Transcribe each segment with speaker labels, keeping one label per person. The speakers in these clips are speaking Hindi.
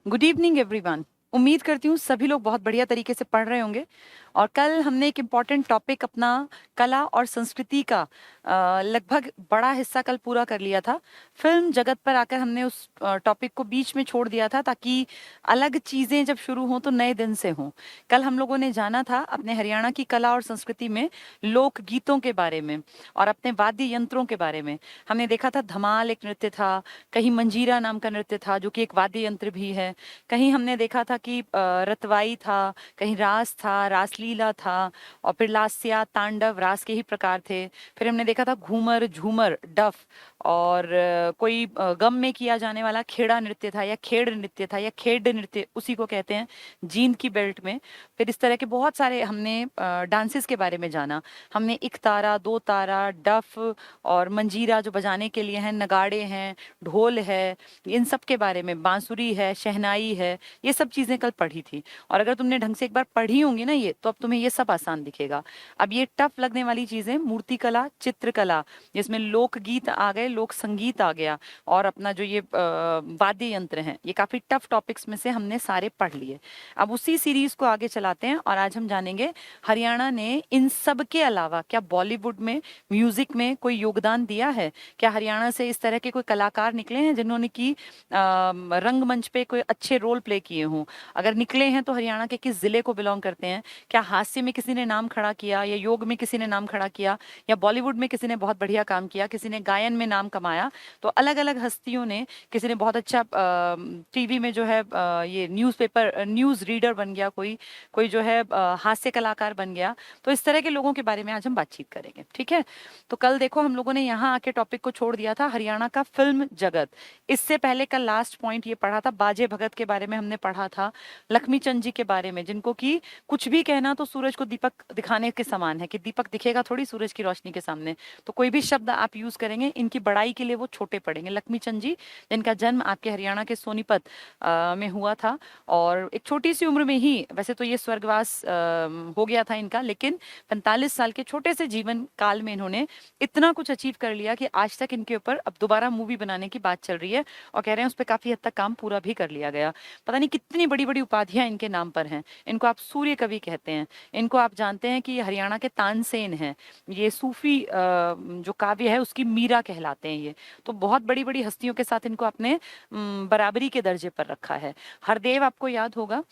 Speaker 1: Good evening everyone. उम्मीद करती हूँ सभी लोग बहुत बढ़िया तरीके से पढ़ रहे होंगे। और कल हमने एक इम्पॉर्टेंट टॉपिक अपना कला और संस्कृति का लगभग बड़ा हिस्सा कल पूरा कर लिया था। फिल्म जगत पर आकर हमने उस टॉपिक को बीच में छोड़ दिया था ताकि अलग चीज़ें जब शुरू हों तो नए दिन से हों। कल हम लोगों ने जाना था अपने हरियाणा की कला और संस्कृति में लोक गीतों के बारे में और अपने वाद्य यंत्रों के बारे में। हमने देखा था धमाल एक नृत्य था, कहीं मंजीरा नाम का नृत्य था जो कि एक वाद्य यंत्र भी है, कहीं हमने देखा था कि रतवाई था, कहीं रास था, रासलीला था, और फिर लास्या तांडव रास के ही प्रकार थे। फिर हमने देखा था घूमर, झूमर, डफ, और कोई गम में किया जाने वाला खेड़ा नृत्य था या खेड़ नृत्य था या खेड नृत्य उसी को कहते हैं, जींद की बेल्ट में। फिर इस तरह के बहुत सारे हमने डांसेस के बारे में जाना। हमने एक तारा, दो तारा, डफ और मंजीरा जो बजाने के लिए हैं, नगाड़े हैं, ढोल है, इन सब के बारे में, बांसुरी है, शहनाई है, ये सब चीजें कल पढ़ी थी। और अगर तुमने ढंग से एक बार पढ़ी होंगी ना ये, तो अब तुम्हें ये सब आसान दिखेगा। अब ये टफ लगने वाली चीजें मूर्तिकला, चित्रकला, जिसमें लोकगीत आ गए, लोक संगीत आ गया, और अपना जो ये वाद्य यंत्र हैं, ये काफी टफ टॉपिक्स में से हमने सारे पढ़ लिए। अब उसी सीरीज को आगे चलाते हैं और आज हम जानेंगे हरियाणा ने इन सब के अलावा क्या बॉलीवुड में, म्यूजिक में कोई योगदान दिया है। क्या हरियाणा से इस तरह के कोई कलाकार निकले हैं जिन्होंने की रंगमंच पे कोई अच्छे रोल प्ले किए हों। अगर निकले हैं तो हरियाणा के किस जिले को बिलोंग करते हैं। क्या हास्य में किसी ने नाम खड़ा किया, या योग में किसी ने नाम खड़ा किया, या बॉलीवुड में किसी ने बहुत बढ़िया काम किया, किसी ने गायन में नाम कमाया। तो अलग अलग हस्तियों ने, किसी ने बहुत अच्छा टीवी में जो है ये न्यूज़पेपर न्यूज़ रीडर बन गया, कोई कोई जो है हास्य कलाकार बन गया। तो इस तरह के लोगों के बारे में आज हम बातचीत करेंगे, ठीक है। तो कल देखो हम लोगों ने यहाँ आके टॉपिक को छोड़ दिया था हरियाणा का फिल्म जगत। इससे पहले कल लास्ट पॉइंट ये पढ़ा था, बाजे भगत के बारे में हमने पढ़ा था, लक्ष्मी चंद जी के बारे में, जिनको कि कुछ भी कहना तो सूरज को दीपक दिखाने के समान है, कि दीपक दिखेगा थोड़ी सूरज की रोशनी के सामने। तो कोई भी शब्द आप यूज करेंगे, इनकी बड़ाई के लिए वो छोटे पड़ेंगे। लक्ष्मी चंद जी, जिनका जन्म आपके हरियाणा के सोनीपत में हुआ था, और एक छोटी सी उम्र में ही, वैसे तो ये स्वर्गवास हो गया था इनका, लेकिन 45 साल के छोटे से जीवन काल में इन्होंने इतना कुछ अचीव कर लिया कि आज तक इनके ऊपर अब दोबारा मूवी बनाने की बात चल रही है, और कह रहे हैं उस पर काफी हद तक काम पूरा भी कर लिया गया। पता नहीं कितनी बड़ी बड़ी उपाधियां इनके नाम पर हैं। इनको आप सूर्य कवि कहते हैं। इनको आप जानते हैं कि ये हरियाणा के तानसेन हैं। ये सूफी जो काव्य है उसकी मीरा कहलाते हैं ये। तो बहुत बड़ी बड़ी हस्तियों के साथ इनको अपने बराबरी के दर्जे पर रखा है। हरदेव आपको याद होगा,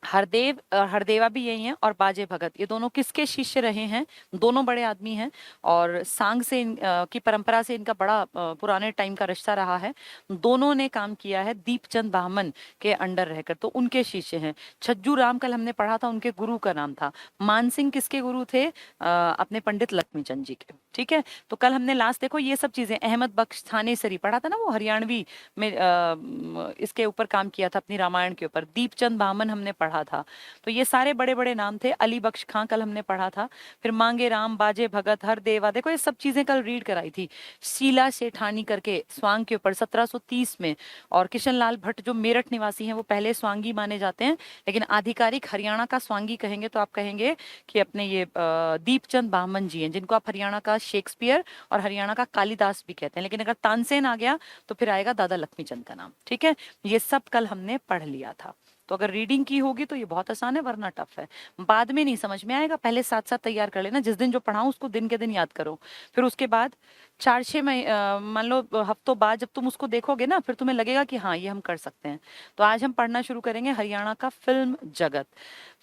Speaker 1: हरदेव और हरदेवा भी यही हैं, और बाजे भगत ये दोनों किसके शिष्य रहे हैं। दोनों बड़े आदमी हैं, और सांग से की परंपरा से इनका बड़ा पुराने टाइम का रिश्ता रहा है। दोनों ने काम किया है दीपचंद बामन के अंडर रहकर, तो उनके शिष्य हैं। छज्जू राम कल हमने पढ़ा था, उनके गुरु का नाम था। मानसिंह किसके गुरु थे, अपने पंडित लक्ष्मीचंद जी के, ठीक है। तो कल हमने लास्ट देखो ये सब चीजें, अहमद बख्श थानेसरी पढ़ा था ना, वो हरियाणवी में इसके ऊपर काम किया था अपनी रामायण के ऊपर। दीपचंद बामन हमने पढ़ा था। तो ये सारे बड़े बड़े नाम थे। अली बख्श खां कल हमने पढ़ा था। फिर मांगे राम, बाजे भगत, हरदेवा, देखो ये सब चीजें कल रीड कराई थी। शीला सेठानी करके स्वांग के ऊपर 1730 में, और किशन लाल भट्ट जो मेरठ निवासी हैं वो पहले स्वांगी माने जाते हैं, लेकिन आधिकारिक हरियाणा का स्वांगी कहेंगे तो आप कहेंगे कि अपने ये दीपचंद बामन जी हैं, जिनको आप हरियाणा का शेक्सपियर और हरियाणा का कालिदास भी कहते हैं। लेकिन अगर तानसेन आ गया तो फिर आएगा दादा लक्ष्मीचंद का नाम, ठीक है। ये सब कल हमने पढ़ लिया था। तो अगर रीडिंग की होगी तो ये बहुत आसान है, वरना टफ है। बाद में नहीं समझ में आएगा, पहले साथ साथ तैयार कर लेना। जिस दिन जो पढ़ाऊं उसको दिन के दिन याद करो। फिर उसके बाद 4-6 मान लो हफ्तों बाद जब तुम उसको देखोगे ना, फिर तुम्हें लगेगा कि हाँ ये हम कर सकते हैं। तो आज हम पढ़ना शुरू करेंगे हरियाणा का फिल्म जगत।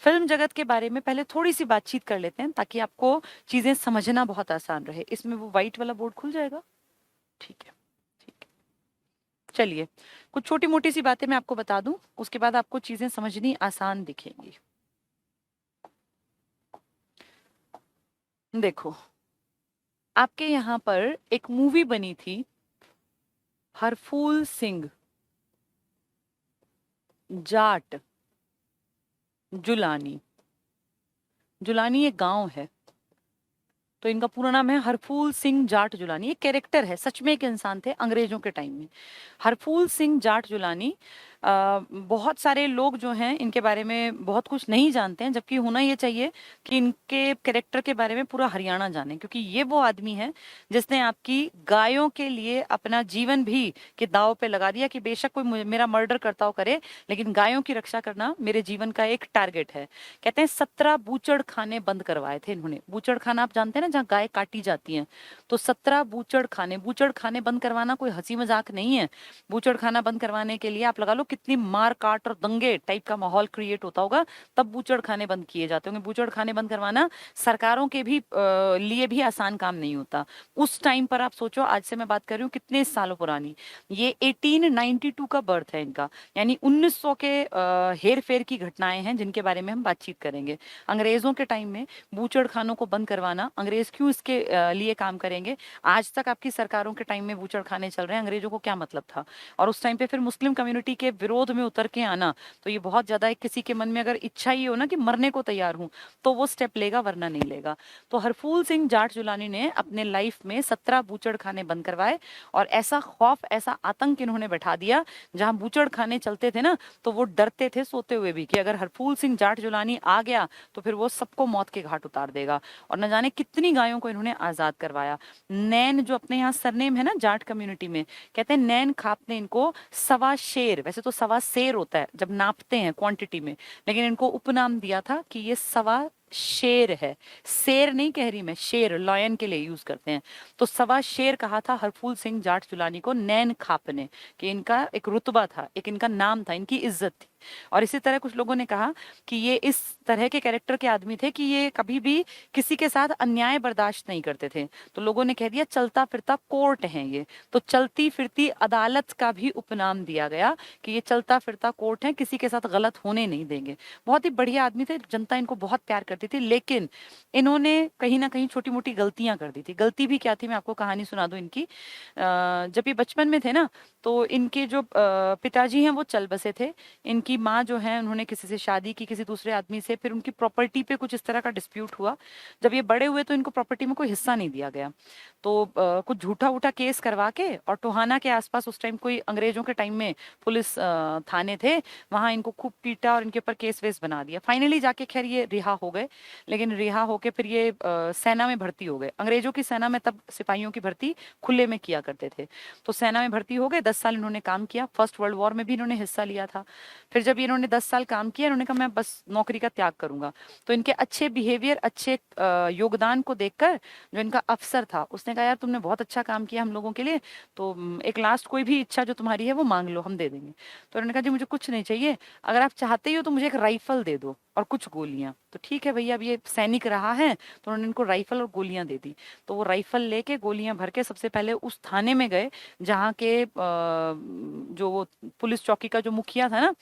Speaker 1: फिल्म जगत के बारे में पहले थोड़ी सी बातचीत कर लेते हैं, ताकि आपको चीजें समझना बहुत आसान रहे। इसमें वो व्हाइट वाला बोर्ड खुल जाएगा, ठीक है। ठीक है, चलिए कुछ छोटी मोटी सी बातें मैं आपको बता दूं, उसके बाद आपको चीजें समझनी आसान दिखेंगी। देखो, आपके यहाँ पर एक मूवी बनी थी, हरफूल सिंह जाट जुलानी। जुलानी एक गांव है, तो इनका पूरा नाम है हरफूल सिंह जाट जुलानी। एक कैरेक्टर है, सच में एक इंसान थे अंग्रेजों के टाइम में। हरफूल सिंह जाट जुलानी बहुत सारे लोग जो हैं इनके बारे में बहुत कुछ नहीं जानते हैं, जबकि होना ये चाहिए कि इनके कैरेक्टर के बारे में पूरा हरियाणा जाने, क्योंकि ये वो आदमी है जिसने आपकी गायों के लिए अपना जीवन भी के दांव पे लगा दिया कि बेशक कोई मेरा मर्डर करता हो करे, लेकिन गायों की रक्षा करना मेरे जीवन का एक टारगेट है। कहते हैं 17 बूचड़ खाने बंद करवाए थे इन्होंने। बूचड़ खाना आप जानते हैं ना, जहाँ गाय काटी जाती हैं। तो 17 बूचड़ खाने बंद करवाना कोई हंसी मजाक नहीं है। बूचड़ खाना बंद करवाने के लिए आप लगा लो कितनी मार काट और दंगे टाइप का माहौल क्रिएट होता होगा, तब बूचड़ खाने बंद किए जाते होंगे। बूचड़ खाने बंद करवाना सरकारों के भी लिए भी आसान काम नहीं होता उस टाइम पर। आप सोचो, आज से मैं बात कर रही हूँ कितने सालों पुरानी, ये 1892 का बर्थ है इनका, यानी 1900 के हेर फेर की घटनाएं हैं जिनके बारे में हम बातचीत करेंगे। अंग्रेजों के टाइम में बूचड़ खानों को बंद करवाना, अंग्रेज क्यों इसके लिए काम करेंगे, आज तक आपकी सरकारों के टाइम में बूचड़ खाने चल रहे हैं, अंग्रेजों को क्या मतलब था। और उस टाइम पे फिर मुस्लिम कम्युनिटी के विरोध में उतर के आना, तो ये बहुत ज्यादा है। किसी के मन में अगर इच्छा ही हो ना कि मरने को तैयार हूं, तो वो स्टेप लेगा, वरना नहीं लेगा। तो हरफूल सिंह जाट जुलानी ने अपने लाइफ में 17 बूचड़ खाने बंद करवाए, और ऐसा खौफ, ऐसा आतंक इन्होंने बैठा दिया, जहां बूचड़ खाने चलते थे ना, तो वो डरते थे सोते हुए भी कि अगर हरफूल सिंह जाट जुलानी आ गया तो फिर वो सबको मौत के घाट उतार देगा। और न जाने कितनी गायों को इन्होंने आजाद करवाया। नैन, जो अपने यहाँ सरनेम है ना जाट कम्युनिटी में, कहते हैं नैन खाप ने इनको सवा शेर, वैसे तो सवा शेर होता है जब नापते हैं क्वांटिटी में, लेकिन इनको उपनाम दिया था कि ये सवा शेर है। शेर नहीं कह रही मैं, शेर लॉयन के लिए यूज करते हैं। तो सवा शेर कहा था हरफूल सिंह जाट जुलानी को नैन खाप ने, कि इनका एक रुतबा था, एक इनका नाम था, इनकी इज्जत थी। और इसी तरह कुछ लोगों ने कहा कि ये इस तरह के कैरेक्टर के आदमी थे कि ये कभी भी किसी के साथ अन्याय बर्दाश्त नहीं करते थे। तो लोगों ने कह दिया चलता फिरता कोर्ट है ये, तो चलती फिरती अदालत का भी उपनाम दिया गया कि ये चलता फिरता कोर्ट है, किसी के साथ गलत होने नहीं देंगे। बहुत ही बढ़िया आदमी थे, जनता इनको बहुत प्यार करती थी। लेकिन इन्होंने कहीं ना कहीं छोटी मोटी गलतियां कर दी थी। गलती भी क्या थी, मैं आपको कहानी सुना दूं इनकी। जब ये बचपन में थे ना, तो इनके जो पिताजी हैं वो चल बसे थे। इनकी माँ जो है, उन्होंने किसी से शादी की, किसी दूसरे आदमी से, फिर उनकी प्रॉपर्टी पे कुछ इस तरह का डिस्प्यूट हुआ। जब ये बड़े हुए तो इनको प्रॉपर्टी में कोई हिस्सा नहीं दिया गया। तो कुछ झूठा उठा केस करवा के, और टोहाना के आसपास उस टाइम कोई अंग्रेजों के टाइम में पुलिस थाने थे, वहां इनको खूब पीटा और इनके ऊपर केस वेस बना दिया। फाइनली जाके खैर ये रिहा हो गए, लेकिन रिहा होके फिर ये सेना में भर्ती हो गए। अंग्रेजों की सेना में तब सिपाहियों की भर्ती खुले में किया करते थे। तो सेना में भर्ती हो गए, 10 साल इन्होंने काम किया। फर्स्ट वर्ल्ड वॉर में भी इन्होंने हिस्सा लिया था। फिर जब इन्होंने 10 साल काम किया, इन्होंने कहा मैं बस नौकरी का त्याग करूंगा। तो इनके अच्छे बिहेवियर, अच्छे योगदान को देखकर जो इनका अफसर था, उसने कहा यार तुमने बहुत अच्छा काम किया हम लोगों के लिए, तो एक लास्ट कोई भी इच्छा जो तुम्हारी है वो मांग लो, हम दे देंगे। तो उन्होंने कहा जी मुझे कुछ नहीं चाहिए, अगर आप चाहते ही हो तो मुझे एक राइफल दे दो और कुछ गोलियां। तो ठीक है भैया, अब ये सैनिक रहा है, तो उन्होंने इनको राइफल और गोलियां दे दी। तो वो राइफल लेके, गोलियां भर के सबसे पहले उस थाने में गए जहाँ के जो वो पुलिस चौकी का जो मुखिया था ना,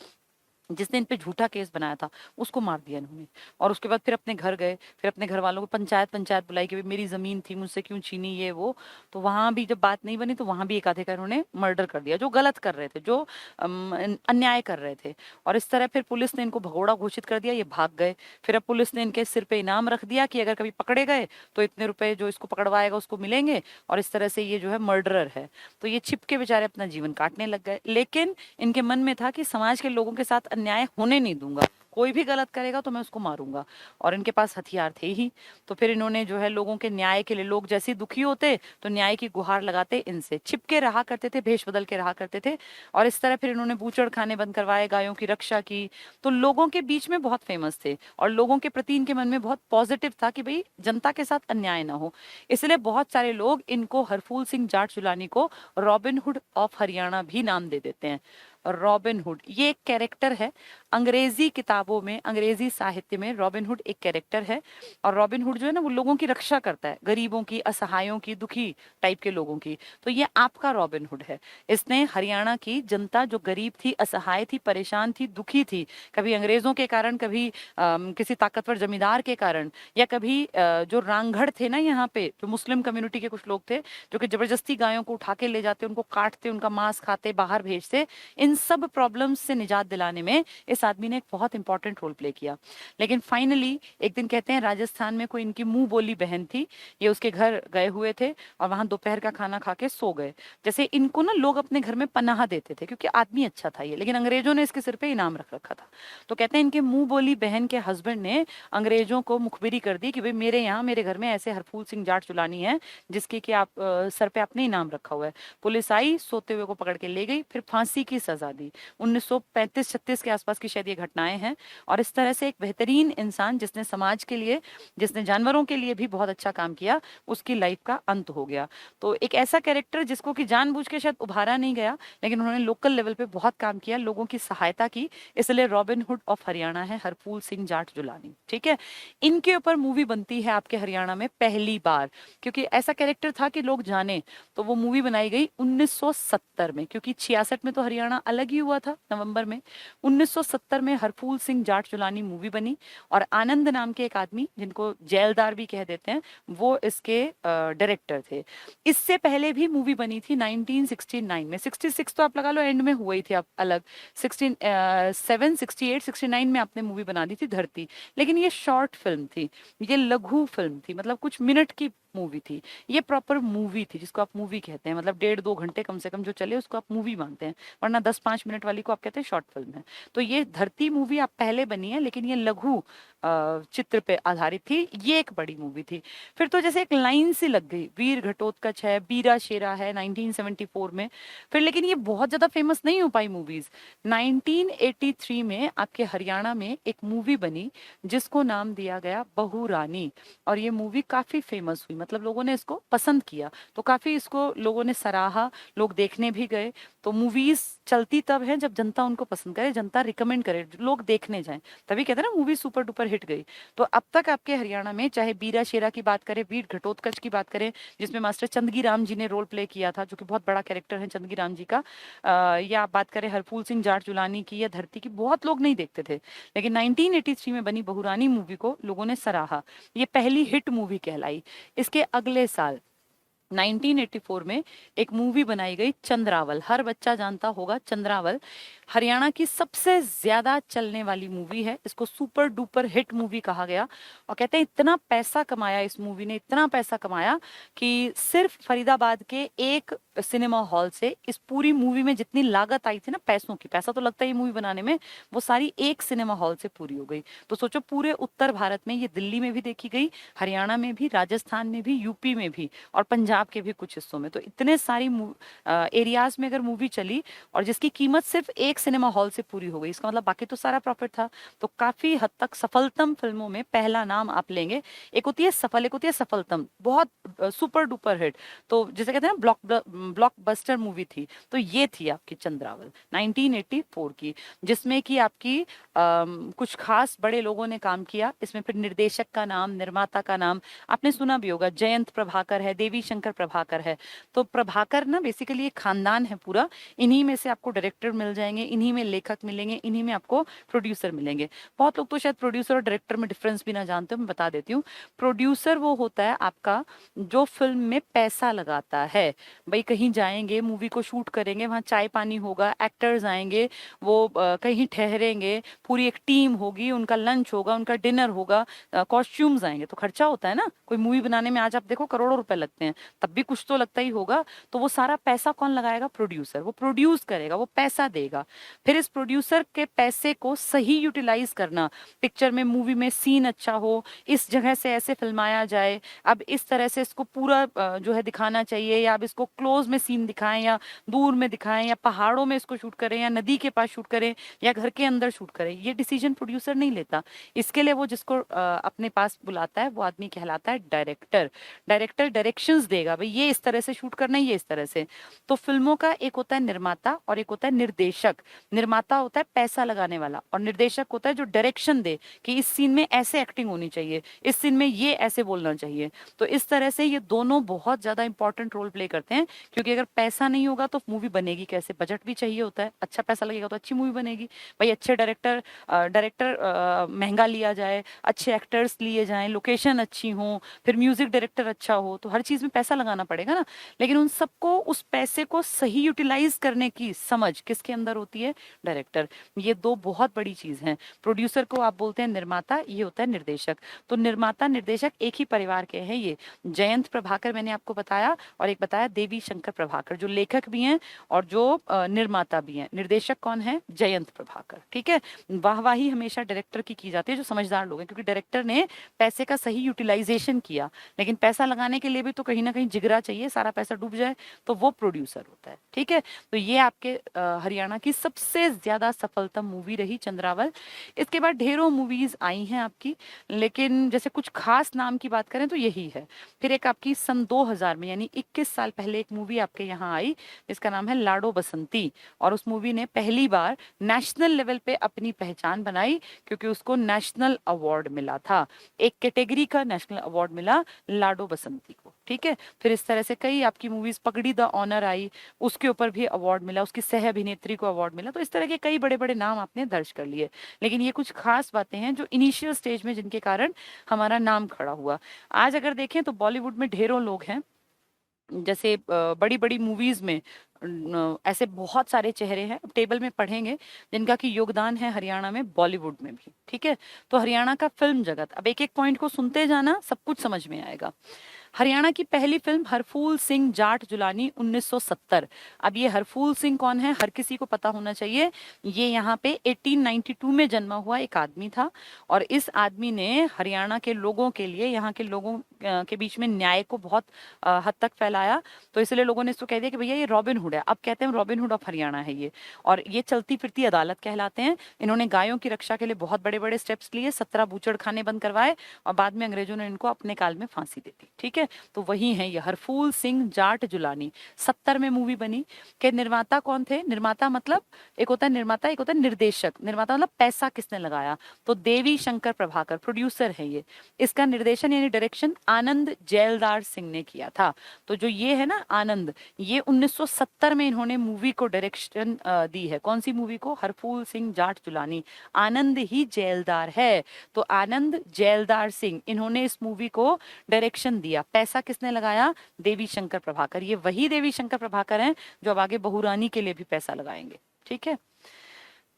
Speaker 1: जिसने इन पे झूठा केस बनाया था, उसको मार दिया इन्होंने। और उसके बाद फिर अपने घर गए, फिर अपने घर वालों को पंचायत बुलाई कि भाई मेरी जमीन थी, मुझसे क्यों छीनी ये वो। तो वहां भी जब बात नहीं बनी, तो वहां भी एक आधे का इन्होंने मर्डर कर दिया, जो गलत कर रहे थे, जो अन्याय कर रहे थे। और इस तरह फिर पुलिस ने इनको भगोड़ा घोषित कर दिया, ये भाग गए। फिर अब पुलिस ने इनके सिर पे इनाम रख दिया कि अगर कभी पकड़े गए तो इतने रुपए जो इसको पकड़वाएगा उसको मिलेंगे, और इस तरह से ये जो है मर्डरर है। तो ये छिप के बेचारे अपना जीवन काटने लग गए। लेकिन इनके मन में था कि समाज के लोगों के साथ अन्याय होने नहीं दूंगा, कोई भी गलत करेगा तो मैं उसको मारूंगा। और इनके पास हथियार थे ही। तो फिर इन्होंने जो है लोगों के न्याय के लिए, लोग जैसे दुखी होते तो न्याय की गुहार लगाते, इनसे छिप के रहा करते थे, भेष बदल के रहा करते थे। और इस तरह फिर इन्होंने बूचड़ खाने बंद करवाए, गायों की रक्षा की। तो लोगों के बीच में बहुत फेमस थे, और लोगों के प्रति इनके मन में बहुत पॉजिटिव था कि भाई जनता के साथ अन्याय ना हो। इसलिए बहुत सारे लोग इनको, हरफूल सिंह जाट जुलानी को, रॉबिन हुड ऑफ हरियाणा भी नाम दे देते हैं। रॉबिन हुड ये एक कैरेक्टर है, अंग्रेजी किताबों में, अंग्रेजी साहित्य में रॉबिन हुड एक कैरेक्टर है। और रॉबिन हुड जो है ना, वो लोगों की रक्षा करता है, गरीबों की, असहायों की, दुखी टाइप के लोगों की। तो ये आपका रॉबिन हुड है। इसने हरियाणा की जनता जो गरीब थी, असहाय थी, परेशान थी, दुखी थी, कभी अंग्रेजों के कारण, कभी किसी ताकतवर जमींदार के कारण, या कभी जो रांगड़ थे ना यहाँ पे, जो मुस्लिम कम्युनिटी के कुछ लोग थे जो कि जबरदस्ती गायों को उठा के ले जाते, उनको काटते, उनका मांस खाते, बाहर भेजते, इन इन सब प्रॉब्लम्स से निजात दिलाने में इस आदमी ने एक बहुत इंपॉर्टेंट रोल प्ले किया। लेकिन फाइनली एक दिन कहते हैं राजस्थान में कोई इनकी मुंह बोली बहन थी, ये उसके घर गए हुए थे और वहां दोपहर का खाना खा के सो गए। जैसे इनको ना लोग अपने घर में पनाह देते थे क्योंकि आदमी अच्छा था ये, लेकिन अंग्रेजों ने इसके सिर पे इनाम रख रखा था। तो कहते हैं इनके मुंह बोली बहन के हस्बैंड ने अंग्रेजों को मुखबिरी कर दी कि भाई मेरे यहाँ मेरे घर में ऐसे हरफूल सिंह जाट चुलानी है जिसके कि आप सर पे आपने इनाम रखा हुआ है। पुलिस आई, सोते हुए को पकड़ के ले गई, फिर फांसी की सजा दी। 1935-36 के आसपास की शायद ये घटनाएं हैं। और इस तरह से एक बेहतरीन इंसान जिसने समाज के लिए, जिसने जानवरों के लिए भी बहुत अच्छा काम किया, उसकी लाइफ का अंत हो गया। तो एक ऐसा कैरेक्टर जिसको कि जानबूझ के शायद उभारा नहीं गया, लेकिन उन्होंने लोकल लेवल पे बहुत काम किया, लोगों की सहायता की, इसलिए रॉबिन हुड ऑफ हरियाणा है हरफूल सिंह जाट जुलानी। ठीक है, इनके ऊपर मूवी बनती है आपके हरियाणा में पहली बार, क्योंकि ऐसा कैरेक्टर था कि लोग जाने। तो वो मूवी बनाई गई 1970 में, क्योंकि 66 में तो हरियाणा अलग ही हुआ था नवंबर में। 1970 में हरफूल सिंह जाट जुलानी मूवी बनी और आनंद नाम के एक आदमी, जिनको जेलदार भी कह देते हैं, वो इसके डायरेक्टर थे। इससे पहले भी मूवी बनी थी 1969 में। 66 तो आप लगा लो एंड में हुआ ही थे आप अलग। 67, 68, 69 में आपने मूवी बना दी थी धरती। लेकिन ये शॉर्ट फिल्म थी, ये लघु फिल्म थी, मतलब कुछ मिनट की मूवी थी। ये प्रॉपर मूवी थी जिसको आप मूवी कहते हैं, मतलब 1.5-2 घंटे कम से कम जो चले उसको आप मूवी मानते हैं, वरना 10-5 मिनट वाली को आप कहते हैं शॉर्ट फिल्म है। तो ये धरती मूवी आप पहले बनी है, लेकिन ये लघु चित्र पे आधारित थी, ये एक बड़ी मूवी थी। फिर तो जैसे एक लाइन सी लग गई, वीर घटोत्कच है, बीरा शेरा है 1974 में। फिर लेकिन ये बहुत ज्यादा फेमस नहीं हो पाई मूवीज। 1983 में आपके हरियाणा में एक मूवी बनी जिसको नाम दिया गया बहू रानी, और ये मूवी काफी फेमस हुई, मतलब लोगों ने इसको पसंद किया, तो काफी इसको लोगों ने सराहा, लोग देखने भी गए। तो मूवीज चलती तब है जब जनता उनको पसंद करे, जनता रिकमेंड करे, लोग देखने जाएं, तभी कहते हैं ना मूवी सुपर डुपर हिट गई। तो अब तक आपके हरियाणा में चाहे बीरा शेरा की बात करें, वीर घटोत्कच की बात करें जिसमें मास्टर चंदगी राम जी ने रोल प्ले किया था, जो कि बहुत बड़ा कैरेक्टर है चंदगी राम जी का, या आप बात करें हरफूल सिंह जाट जुलानी की या धरती की, बहुत लोग नहीं देखते थे। लेकिन 1983 में बनी बहुरानी मूवी को लोगों ने सराहा, ये पहली हिट मूवी कहलाई। इसके अगले साल 1984 में एक मूवी बनाई गई चंद्रावल, हर बच्चा जानता होगा चंद्रावल, हरियाणा की सबसे ज्यादा चलने वाली मूवी है, इसको सुपर डुपर हिट मूवी कहा गया। और कहते हैं इतना पैसा कमाया इस मूवी ने, इतना पैसा कमाया कि सिर्फ फरीदाबाद के एक सिनेमा हॉल से इस पूरी मूवी में जितनी लागत आई थी ना पैसों की, पैसा तो लगता है ये मूवी बनाने में, वो सारी एक सिनेमा हॉल से पूरी हो गई। तो सोचो पूरे उत्तर भारत में ये दिल्ली में भी देखी गई, हरियाणा में भी, राजस्थान में भी, यूपी में भी और पंजाब के भी कुछ हिस्सों में। तो इतने सारी एरियाज में अगर मूवी चली और जिसकी कीमत सिर्फ एक सिनेमा हॉल से पूरी हो गई, इसका मतलब बाकी तो सारा प्रॉफिट था। तो काफी हद तक सफलतम फिल्मों में पहला नाम आप लेंगे। एक होती है सफल, एक होती है सफलतम, बहुत सुपर डुपर हिट, तो जिसे कहते हैं ब्लॉकबस्टर मूवी थी, तो ये थी आपकी चंद्रावल 1984 की, जिसमें कि आपकी कुछ खास बड़े लोगों ने काम किया। इसमें फिर निर्देशक का नाम, निर्माता का नाम आपने सुना भी होगा, जयंत प्रभाकर है, देवी शंकर प्रभाकर है। तो प्रभाकर ना बेसिकली एक खानदान है पूरा, इन्हीं में से आपको डायरेक्टर मिल जाएंगे, इन्हीं में लेखक मिलेंगे, इन्हीं में आपको प्रोड्यूसर मिलेंगे। बहुत लोग तो शायद प्रोड्यूसर और डायरेक्टर में डिफरेंस भी ना जानते हो, मैं बता देती हूँ। प्रोड्यूसर वो होता है आपका जो फिल्म में पैसा लगाता है। भाई कहीं जाएंगे, मूवी को शूट करेंगे, वहां चाय पानी होगा, एक्टर्स आएंगे, वो कहीं ठहरेंगे, पूरी एक टीम होगी, उनका लंच होगा, उनका डिनर होगा, कॉस्ट्यूम्स आएंगे, तो खर्चा होता है ना। कोई मूवी बनाने में आज आप देखो करोड़ों रुपए लगते हैं, तब भी कुछ तो लगता ही होगा। तो वो सारा पैसा कौन लगाएगा? प्रोड्यूसर। वो प्रोड्यूस करेगा, वो पैसा देगा। फिर इस प्रोड्यूसर के पैसे को सही यूटिलाइज करना, पिक्चर में, मूवी में सीन अच्छा हो, इस जगह से ऐसे फिल्माया जाए, अब इस तरह से इसको पूरा जो है दिखाना चाहिए, या अब इसको क्लोज में सीन दिखाएं या दूर में दिखाएं, या पहाड़ों में इसको शूट करें या नदी के पास शूट करें या घर के अंदर शूट करें, ये डिसीजन प्रोड्यूसर नहीं लेता। इसके लिए वो जिसको अपने पास बुलाता है वो आदमी कहलाता है डायरेक्टर। डायरेक्टर डायरेक्शंस देगा, भाई ये इस तरह से शूट करना है, ये इस तरह से। तो फिल्मों का एक होता है निर्माता और एक होता है निर्देशक। निर्माता होता है पैसा लगाने वाला और निर्देशक होता है जो डायरेक्शन दे कि इस सीन में ऐसे एक्टिंग होनी चाहिए, इस सीन में ये ऐसे बोलना चाहिए। तो इस तरह से ये दोनों बहुत ज्यादा इंपॉर्टेंट रोल प्ले करते हैं, क्योंकि अगर पैसा नहीं होगा तो मूवी बनेगी कैसे? बजट भी चाहिए होता है, अच्छा पैसा लगेगा तो अच्छी मूवी बनेगी। भाई अच्छे डायरेक्टर महंगा लिया जाए, अच्छे एक्टर्स लिए जाएं, लोकेशन अच्छी हो, फिर म्यूजिक डायरेक्टर अच्छा हो, तो हर चीज में पैसा लगाना पड़ेगा ना। लेकिन उन सबको, उस पैसे को सही यूटिलाइज करने की समझ किसके अंदर होती होती है डायरेक्टर। ये दो बहुत बड़ी चीज हैं। प्रोड्यूसर को आप बोलते हैं निर्माता, ये होता है निर्देशक। तो निर्माता निर्देशक एक ही परिवार के हैं ये। जयंत प्रभाकर मैंने आपको बताया, और एक बताया देवी शंकर प्रभाकर, जो लेखक भी हैं और जो निर्माता भी हैं। निर्देशक कौन है? जयंत प्रभाकर। ठीक है। वाहवाही हमेशा डायरेक्टर की जाती है, जो समझदार लोग हैं, क्योंकि डायरेक्टर ने पैसे का सही यूटिलाइजेशन किया। लेकिन पैसा लगाने के लिए भी तो कहीं ना कहीं जिगरा चाहिए, सारा पैसा डूब जाए तो वो प्रोड्यूसर होता है। ठीक है। तो ये आपके हरियाणा की सबसे ज्यादा सफलतम मूवी रही चंद्रावल। इसके बाद ढेरों मूवीज आई हैं आपकी, लेकिन जैसे कुछ खास नाम की बात करें तो यही है। फिर एक आपकी सन 2000 में, यानी 21 साल पहले एक मूवी आपके यहाँ आई, जिसका नाम है लाडो बसंती। और उस मूवी ने पहली बार नेशनल लेवल पे अपनी पहचान बनाई, क्योंकि उसको नेशनल अवार्ड मिला था। एक कैटेगरी का नेशनल अवार्ड मिला लाडो बसंती को। ठीक है। फिर इस तरह से कई आपकी मूवीज, पगड़ी द ऑनर आई, उसके ऊपर भी अवार्ड मिला, उसकी सह अभिनेत्री को अवार्ड मिला। तो इस तरह के कई बड़े बड़े नाम आपने दर्ज कर लिए। लेकिन ये कुछ खास बातें हैं जो इनिशियल स्टेज में, जिनके कारण हमारा नाम खड़ा हुआ। आज अगर देखें तो बॉलीवुड में ढेरों लोग हैं, जैसे बड़ी बड़ी मूवीज में ऐसे बहुत सारे चेहरे हैं, टेबल में पढ़ेंगे, जिनका की योगदान है हरियाणा में, बॉलीवुड में भी। ठीक है। तो हरियाणा का फिल्म जगत, अब एक एक पॉइंट को सुनते जाना, सब कुछ समझ में आएगा। हरियाणा की पहली फिल्म हरफूल सिंह जाट जुलानी 1970। अब ये हरफूल सिंह कौन है, हर किसी को पता होना चाहिए। ये यहाँ पे 1892 में जन्मा हुआ एक आदमी था, और इस आदमी ने हरियाणा के लोगों के लिए, यहाँ के लोगों के बीच में न्याय को बहुत हद तक फैलाया। तो इसलिए लोगों ने इसको कह दिया कि भैया ये रॉबिन हुड है। अब कहते हैं रॉबिन हुड ऑफ हरियाणा है ये। और ये चलती फिरती अदालत कहलाते हैं। इन्होंने गायों की रक्षा के लिए बहुत बड़े बड़े स्टेप्स लिए, 17 बूचड़ खाने बंद करवाए, और बाद में अंग्रेजों ने इनको अपने काल में फांसी दे दी। ठीक है। तो वही है ये हरफूल सिंह जाट जुलानी। 70 में मूवी बनी। के निर्माता कौन थे? निर्माता मतलब एक होता है निर्माता, एक होता है निर्देशक। निर्माता मतलब पैसा किसने लगाया, तो देवी शंकर प्रभाकर प्रोड्यूसर है ये। इसका निर्देशन यानी डायरेक्शन आनंद जैलदार सिंह ने किया था। तो जो ये है ना आनंद, ये 1970 में इन्होंने मूवी को डायरेक्शन दी है। कौन सी मूवी को? हरफूल सिंह जाट जुलानी। आनंद ही जैलदार है, तो आनंद जैलदार सिंह, इन्होंने इस मूवी को डायरेक्शन दिया। पैसा किसने लगाया? देवी शंकर प्रभाकर। ये वही देवी शंकर प्रभाकर हैं जो अब आगे बहुरानी के लिए भी पैसा लगाएंगे। ठीक है।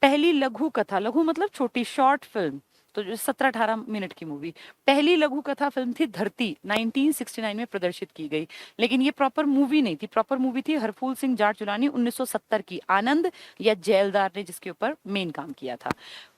Speaker 1: पहली लघु कथा, लघु मतलब छोटी, शॉर्ट फिल्म, तो जो 17-18 मिनट की मूवी, पहली लघु कथा फिल्म थी धरती, 1969 में प्रदर्शित की गई। लेकिन ये प्रॉपर मूवी नहीं थी, प्रॉपर मूवी थी हरफूल सिंह जाट जुलानी 1970 की, आनंद या जैलदार ने जिसके ऊपर मेन काम किया था।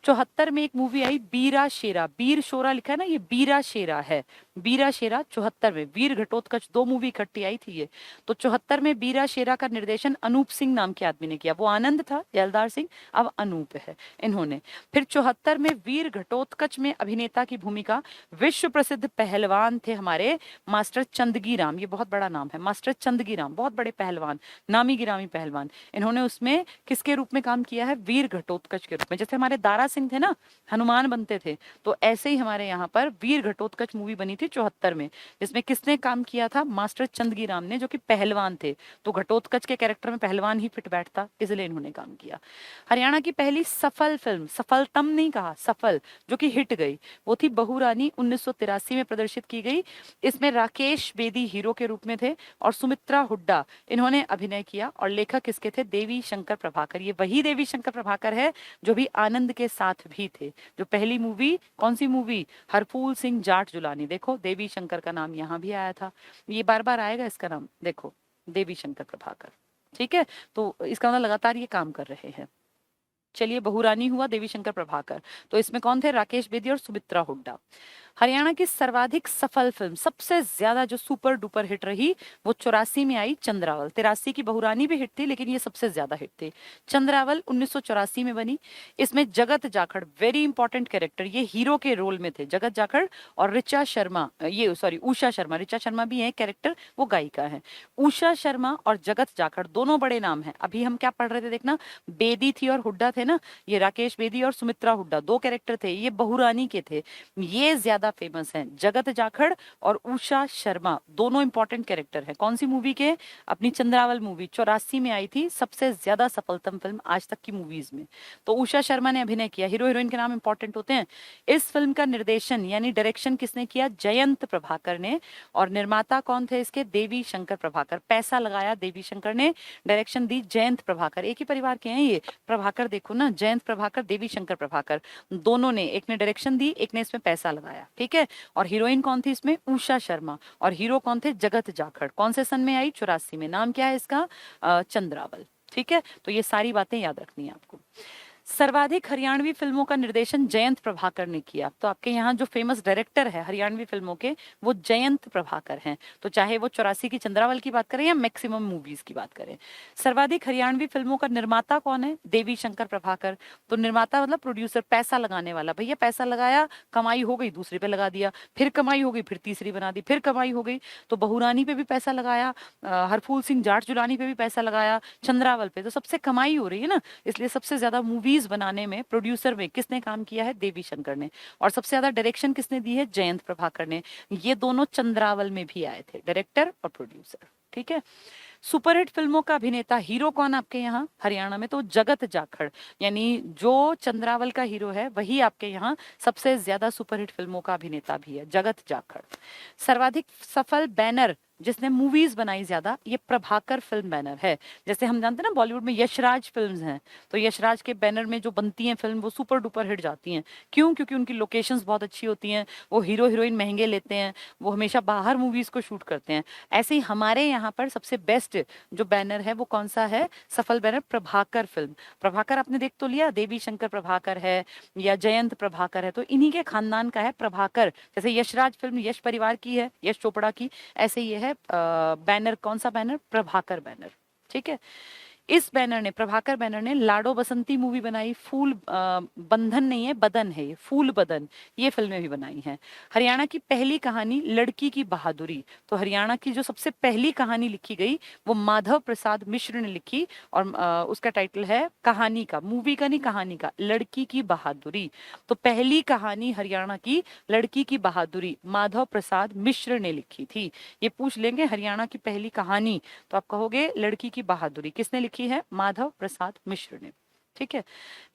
Speaker 1: 74 में एक मूवी आई बीरा शेरा, बीर शोरा लिखा है ना, ये बीरा शेरा है। बीरा शेरा 74 में, वीर घटोत्कच, दो मूवी इकट्ठी आई थी ये। तो 74 में बीरा शेरा का निर्देशन अनूप सिंह नाम के आदमी ने किया। वो आनंद था, जैलदार सिंह, अब अनूप है इन्होंने। फिर 74 में वीर घटोत्कच में अभिनेता की भूमिका विश्व प्रसिद्ध पहलवान थे हमारे मास्टर चंदगी राम। ये बहुत बड़ा नाम है, मास्टर चंदगी राम, बहुत बड़े पहलवान, नामी गिरामी पहलवान। इन्होंने उसमें किसके रूप में काम किया है? वीर घटोत्कच के रूप में। जैसे हमारे दारा सिंह थे ना, हनुमान बनते थे, तो ऐसे ही हमारे यहाँ पर वीर घटोत्कच मूवी बनी थी 74 में, जिसमें किसने काम किया था? मास्टर चंदगी राम ने, जो कि पहलवान थे। तो घटोत्कच के कैरेक्टर में पहलवान ही फिट बैठता, इसलिए इन्होंने काम किया। हरियाणा की पहली सफल फिल्म, सफलतम नहीं कहा, सफल, जो कि हिट गई, वो थी बहुरानी, 1983 में प्रदर्शित की गई। इसमें राकेश बेदी हीरो के रूप में थे, और सुमित्रा हुड्डा इन्होंने अभिनय किया, और लेखक किसके थे? देवी शंकर प्रभाकर। ये वही देवी शंकर प्रभाकर है जो भी आनंद के साथ भी थे। जो पहली मूवी, कौन सी मूवी? हरफूल सिंह जाट जुलानी। देखो देवी शंकर का नाम यहाँ भी आया था, ये बार बार आएगा इसका नाम, देखो देवी शंकर प्रभाकर। ठीक है। तो इसका मतलब लगातार ये काम कर रहे हैं। चलिए, बहुरानी हुआ, देवी शंकर प्रभाकर, तो इसमें कौन थे? राकेश बेदी और सुमित्रा हुड्डा। हरियाणा की सर्वाधिक सफल फिल्म, सबसे ज्यादा जो सुपर डुपर हिट रही, वो 84 में आई, चंद्रावल। 83 की बहुरानी भी हिट थी, लेकिन ये सबसे ज्यादा हिट थी। चंद्रावल 1984 में बनी। इसमें जगत जाखड़, वेरी इंपॉर्टेंट कैरेक्टर, ये हीरो के रोल में थे, जगत जाखड़ और ऋचा शर्मा, ये सॉरी उषा शर्मा, ऋचा शर्मा भी है कैरेक्टर, वो गायिका है। उषा शर्मा और जगत जाखड़ दोनों बड़े नाम है। अभी हम क्या पढ़ रहे थे देखना, बेदी थी और हुड्डा थे ना, ये राकेश बेदी और सुमित्रा हुड्डा 2 कैरेक्टर थे, ये बहुरानी के थे, ये ज्यादा फेमस हैं। जगत जाखड़ और उषा शर्मा दोनों इंपॉर्टेंट कैरेक्टर हैं। कौन सी मूवी के? अपनी चंद्रावल मूवी 84 में आई थी, सबसे ज्यादा सफलतम फिल्म आज तक की मूवीज में। तो उषा शर्मा ने अभिनय किया, हीरो हीरोइन के नाम इंपॉर्टेंट होते हैं। इस फिल्म का निर्देशन यानी डायरेक्शन किसने किया? जयंत प्रभाकर ने। और निर्माता कौन थे इसके? देवी शंकर प्रभाकर। पैसा लगाया देवी शंकर ने, डायरेक्शन दी जयंत प्रभाकर। एक ही परिवार के हैं ये, प्रभाकर देखो ना, जयंत प्रभाकर, देवी शंकर प्रभाकर, दोनों ने, एक ने डायरेक्शन दी, एक ने इसमें पैसा लगाया, ठीक है। और हीरोइन कौन थी इसमें? उषा शर्मा। और हीरो कौन थे? जगत जाखड़। कौन से सन में आई? 84 में। नाम क्या है इसका? चंद्रावल, ठीक है। तो ये सारी बातें याद रखनी है आपको। सर्वाधिक हरियाणवी फिल्मों का निर्देशन जयंत प्रभाकर ने किया। तो आपके यहाँ जो फेमस डायरेक्टर है हरियाणवी फिल्मों के, वो जयंत प्रभाकर हैं। तो चाहे वो 84 की चंद्रावल की बात करें या मैक्सिमम मूवीज की बात करें। सर्वाधिक हरियाणवी फिल्मों का निर्माता कौन है? देवी शंकर प्रभाकर। तो निर्माता मतलब प्रोड्यूसर, पैसा लगाने वाला। भैया पैसा लगाया, कमाई हो गई, दूसरे पे लगा दिया, फिर कमाई हो गई, फिर तीसरी बना दी, फिर कमाई हो गई। तो बहुरानी पे भी पैसा लगाया, हरफूल सिंह जाट जुलानी पे भी पैसा लगाया, चंद्रावल पे, तो सबसे कमाई हो रही है ना। इसलिए सबसे ज्यादा मूवीज बनाने में, प्रोड्यूसर में किसने काम किया है? देवी शंकर ने। और सबसे ज्यादा डायरेक्शन किसने दी है? जयंत प्रभाकर ने। ये दोनों चंद्रावल में भी आए थे, डायरेक्टर और प्रोड्यूसर, ठीक है। सुपरहिट फिल्मों का अभिनेता, हीरो कौन आपके यहाँ हरियाणा में? तो जगत जाखड़, यानी जो चंद्रावल का हीरो है वही आपके यहाँ सबसे ज्यादा सुपरहिट फिल्मों का अभिनेता भी है, जगत जाखड़। सर्वाधिक सफल बैनर जिसने मूवीज बनाई ज्यादा, ये प्रभाकर फिल्म बैनर है। जैसे हम जानते हैं ना बॉलीवुड में यशराज फिल्म्स हैं, तो यशराज के बैनर में जो बनती हैं फिल्म वो सुपर डुपर हिट जाती हैं। क्यों? क्योंकि उनकी लोकेशंस बहुत अच्छी होती हैं, वो हीरो हीरोइन महंगे लेते हैं, वो हमेशा बाहर मूवीज को शूट करते हैं। ऐसे ही हमारे यहाँ पर सबसे बेस्ट जो बैनर है वो कौन सा है? सफल बैनर प्रभाकर फिल्म। प्रभाकर आपने देख तो लिया, देवी शंकर प्रभाकर है या जयंत प्रभाकर है, तो इन्हीं के खानदान का है प्रभाकर। जैसे यशराज फिल्म यश परिवार की है, यश चोपड़ा की, ऐसे ही है बैनर। कौन सा बैनर? प्रभाकर बैनर, ठीक है। इस बैनर ने, प्रभाकर बैनर ने लाडो बसंती मूवी बनाई, फूल बंधन नहीं है, बदन है ये, फूल बदन, ये फिल्में भी बनाई हैं। हरियाणा की पहली कहानी लड़की की बहादुरी। तो हरियाणा की जो सबसे पहली कहानी लिखी गई वो माधव प्रसाद मिश्र ने लिखी, और उसका टाइटल है कहानी का, मूवी का नहीं, कहानी का, लड़की की बहादुरी। तो पहली कहानी हरियाणा की लड़की की बहादुरी माधव प्रसाद मिश्र ने लिखी थी। ये पूछ लेंगे हरियाणा की पहली कहानी, तो आप कहोगे लड़की की बहादुरी किसने लिखी है? माधव प्रसाद मिश्र ने, ठीक है।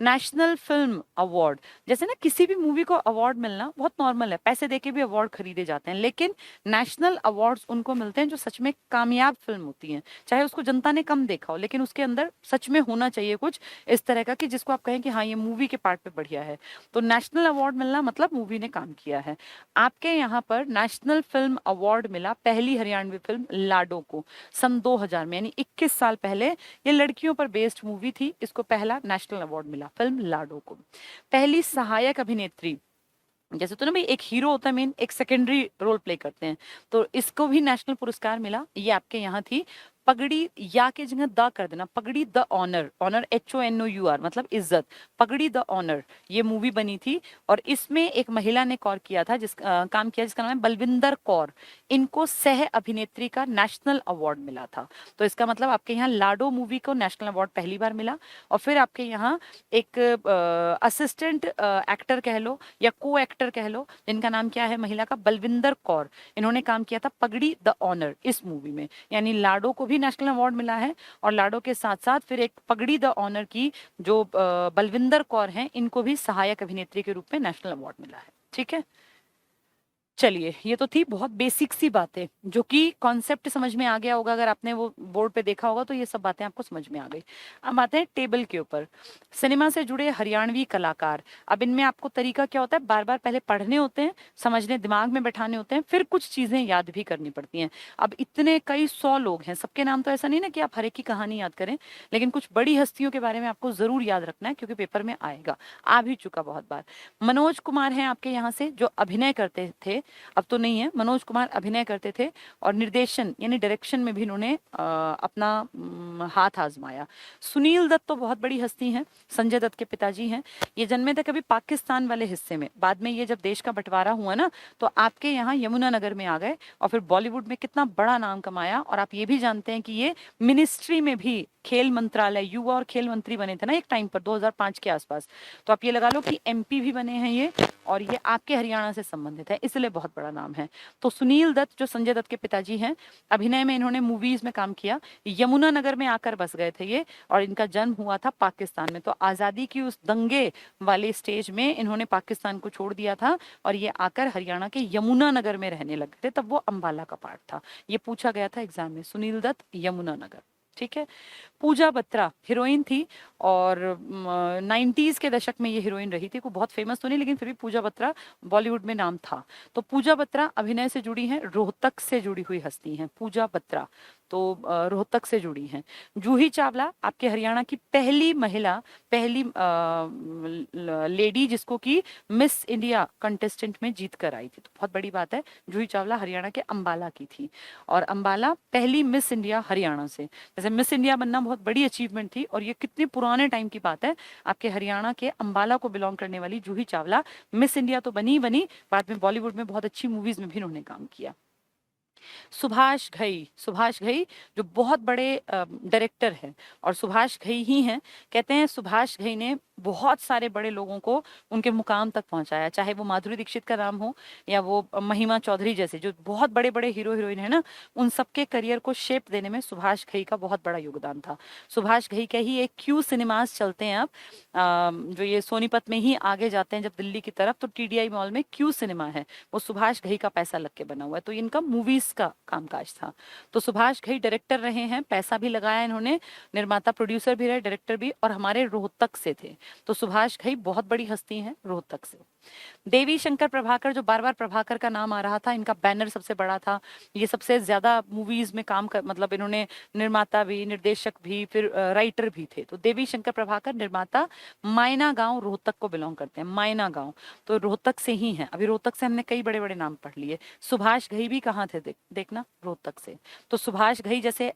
Speaker 1: नेशनल फिल्म अवार्ड, जैसे ना किसी भी मूवी को अवार्ड मिलना बहुत नॉर्मल है, पैसे देके भी अवार्ड खरीदे जाते हैं, लेकिन नेशनल अवार्ड्स उनको मिलते हैं जो सच में कामयाब फिल्म होती हैं, चाहे उसको जनता ने कम देखा हो, लेकिन उसके अंदर सच में होना चाहिए कुछ इस तरह का कि जिसको आप कहें कि हाँ ये मूवी के पार्ट पे बढ़िया है। तो नेशनल अवार्ड मिलना मतलब मूवी ने काम किया है। आपके यहाँ पर नेशनल फिल्म अवार्ड मिला पहली हरियाणवी फिल्म लाडो को सन 2000 में, यानी 21 साल पहले। ये लड़कियों पर बेस्ड मूवी थी, इसको पहला नेशनल अवार्ड मिला फिल्म लाडो को। पहली सहायक अभिनेत्री, जैसे तो ना भाई एक हीरो होता है मेन, एक सेकेंडरी रोल प्ले करते हैं, तो इसको भी नेशनल पुरस्कार मिला। ये आपके यहाँ थी पगड़ी, या के जगह द कर देना, पगड़ी द ऑनर, ऑनर HONOUR मतलब इज्जत, पगड़ी द ऑनर, ये मूवी बनी थी। और इसमें एक महिला ने कौर किया था, काम किया, जिसका नाम है बलविंदर कौर। इनको सह अभिनेत्री का नेशनल अवार्ड मिला था। तो इसका मतलब आपके यहाँ लाडो मूवी को नेशनल अवार्ड पहली बार मिला। और फिर आपके यहाँ एक असिस्टेंट एक्टर कह लो या को एक्टर कह लो, जिनका नाम क्या है महिला का? बलविंदर कौर। इन्होंने काम किया था पगड़ी द ऑनर इस मूवी में, यानी लाडो को भी नेशनल अवार्ड मिला है, और लाडो के साथ साथ फिर एक पगड़ी द ऑनर की जो बलविंदर कौर हैं, इनको भी सहायक अभिनेत्री के रूप में नेशनल अवार्ड मिला है, ठीक है। चलिए, ये तो थी बहुत बेसिक सी बातें, जो कि कॉन्सेप्ट समझ में आ गया होगा, अगर आपने वो बोर्ड पे देखा होगा तो ये सब बातें आपको समझ में आ गई। अब आते हैं टेबल के ऊपर, सिनेमा से जुड़े हरियाणवी कलाकार। अब इनमें आपको तरीका क्या होता है? बार बार पहले पढ़ने होते हैं, समझने, दिमाग में बैठाने होते हैं, फिर कुछ चीजें याद भी करनी पड़ती हैं। अब इतने कई 100 लोग हैं, सबके नाम तो ऐसा नहीं ना कि आप हर एक की कहानी याद करें, लेकिन कुछ बड़ी हस्तियों के बारे में आपको जरूर याद रखना है, क्योंकि पेपर में आएगा, आ भी चुका बहुत बार। मनोज कुमार हैं आपके यहाँ से, जो अभिनय करते थे, अब तो नहीं है, मनोज कुमार अभिनय करते थे, और निर्देशन यानी डायरेक्शन में भी इन्होंने अपना हाथ आजमाया। सुनील दत्त तो बहुत बड़ी हस्ती हैं, संजय दत्त के पिताजी हैं। ये जन्मे थे कभी पाकिस्तान वाले हिस्से में, बाद में ये जब देश का बंटवारा हुआ ना, तो आपके यहाँ यमुनानगर में आ गए, और फिर बॉलीवुड में कितना बड़ा नाम कमाया। और आप ये भी जानते हैं कि ये मिनिस्ट्री में भी खेल मंत्रालय, युवा और खेल मंत्री बने थे ना एक टाइम पर 2005 के आसपास। तो आप ये लगा लो कि एमपी भी बने हैं ये, और ये आपके हरियाणा से संबंधित है, इसलिए बहुत बड़ा नाम है। तो सुनील दत्त जो संजय दत्त के पिताजी हैं, अभिनय में इन्होंने मूवीज में काम किया, यमुनानगर में आकर बस गए थे ये, और इनका जन्म हुआ था पाकिस्तान में। तो आजादी की उस दंगे वाले स्टेज में इन्होंने पाकिस्तान को छोड़ दिया था और ये आकर हरियाणा के यमुनानगर में रहने लग गए थे, तब वो अंबाला का पार्ट था। ये पूछा गया था एग्जाम में, सुनील दत्त यमुनानगर। ठीक है। पूजा बत्रा हीरोइन थी, और 90s के दशक में ये हीरोइन रही थी, कोई बहुत फेमस तो नहीं, लेकिन फिर भी पूजा बत्रा बॉलीवुड में नाम था। तो पूजा बत्रा अभिनय से जुड़ी हैं, रोहतक से जुड़ी हुई हस्ती हैं पूजा बत्रा, तो रोहतक से जुड़ी हैं। जूही चावला आपके हरियाणा की पहली महिला, पहली लेडी जिसको कि मिस इंडिया कंटेस्टेंट में जीत कर आई थी, तो बहुत बड़ी बात है। जूही चावला हरियाणा के अंबाला की थी, और अंबाला पहली मिस इंडिया हरियाणा से। जैसे मिस इंडिया बनना बहुत बड़ी अचीवमेंट थी, और ये कितने पुराने टाइम की बात है, आपके हरियाणा के अंबाला को बिलोंग करने वाली जूही चावला मिस इंडिया तो बनी बनी, बाद में बॉलीवुड में बहुत अच्छी मूवीज में भी उन्होंने काम किया। सुभाष घई, सुभाष घई जो बहुत बड़े डायरेक्टर हैं, और सुभाष घई ही हैं, कहते हैं सुभाष घई ने बहुत सारे बड़े लोगों को उनके मुकाम तक पहुंचाया, चाहे वो माधुरी दीक्षित का नाम हो या वो महिमा चौधरी जैसे जो बहुत बड़े बड़े हीरो हीरोइन है ना, उन सबके करियर को शेप देने में सुभाष घई का बहुत बड़ा योगदान था। सुभाष घई के ही एक क्यू सिनेमास चलते हैं अब, जो ये सोनीपत में ही आगे जाते हैं जब दिल्ली की तरफ, तो टीडीआई मॉल में क्यू सिनेमा है, वो सुभाष घई का पैसा लग के बना हुआ है, तो इनका मूवीज का कामकाज था। तो सुभाष घई डायरेक्टर रहे हैं, पैसा भी लगाया इन्होंने, निर्माता प्रोड्यूसर भी रहे, डायरेक्टर भी, और हमारे रोहतक से थे। तो सुभाष घई बहुत बड़ी हस्ती हैं रोहतक से। देवी शंकर प्रभाकर जो बार बार प्रभाकर का नाम आ रहा था, इनका बैनर सबसे बड़ा था, ये सबसे ज्यादा मूवीज में काम कर, मतलब इन्होंने निर्माता भी, निर्देशक भी, फिर राइटर भी थे। तो देवी शंकर प्रभाकर निर्माता, मायना गांव रोहतक को बिलोंग करते हैं, मायना गांव तो रोहतक से ही है। अभी रोहतक से हमने कई बड़े बड़े नाम पढ़ लिए। सुभाष घई भी कहाँ थे, देखना रोहतक से। तो सुभाष घई जैसे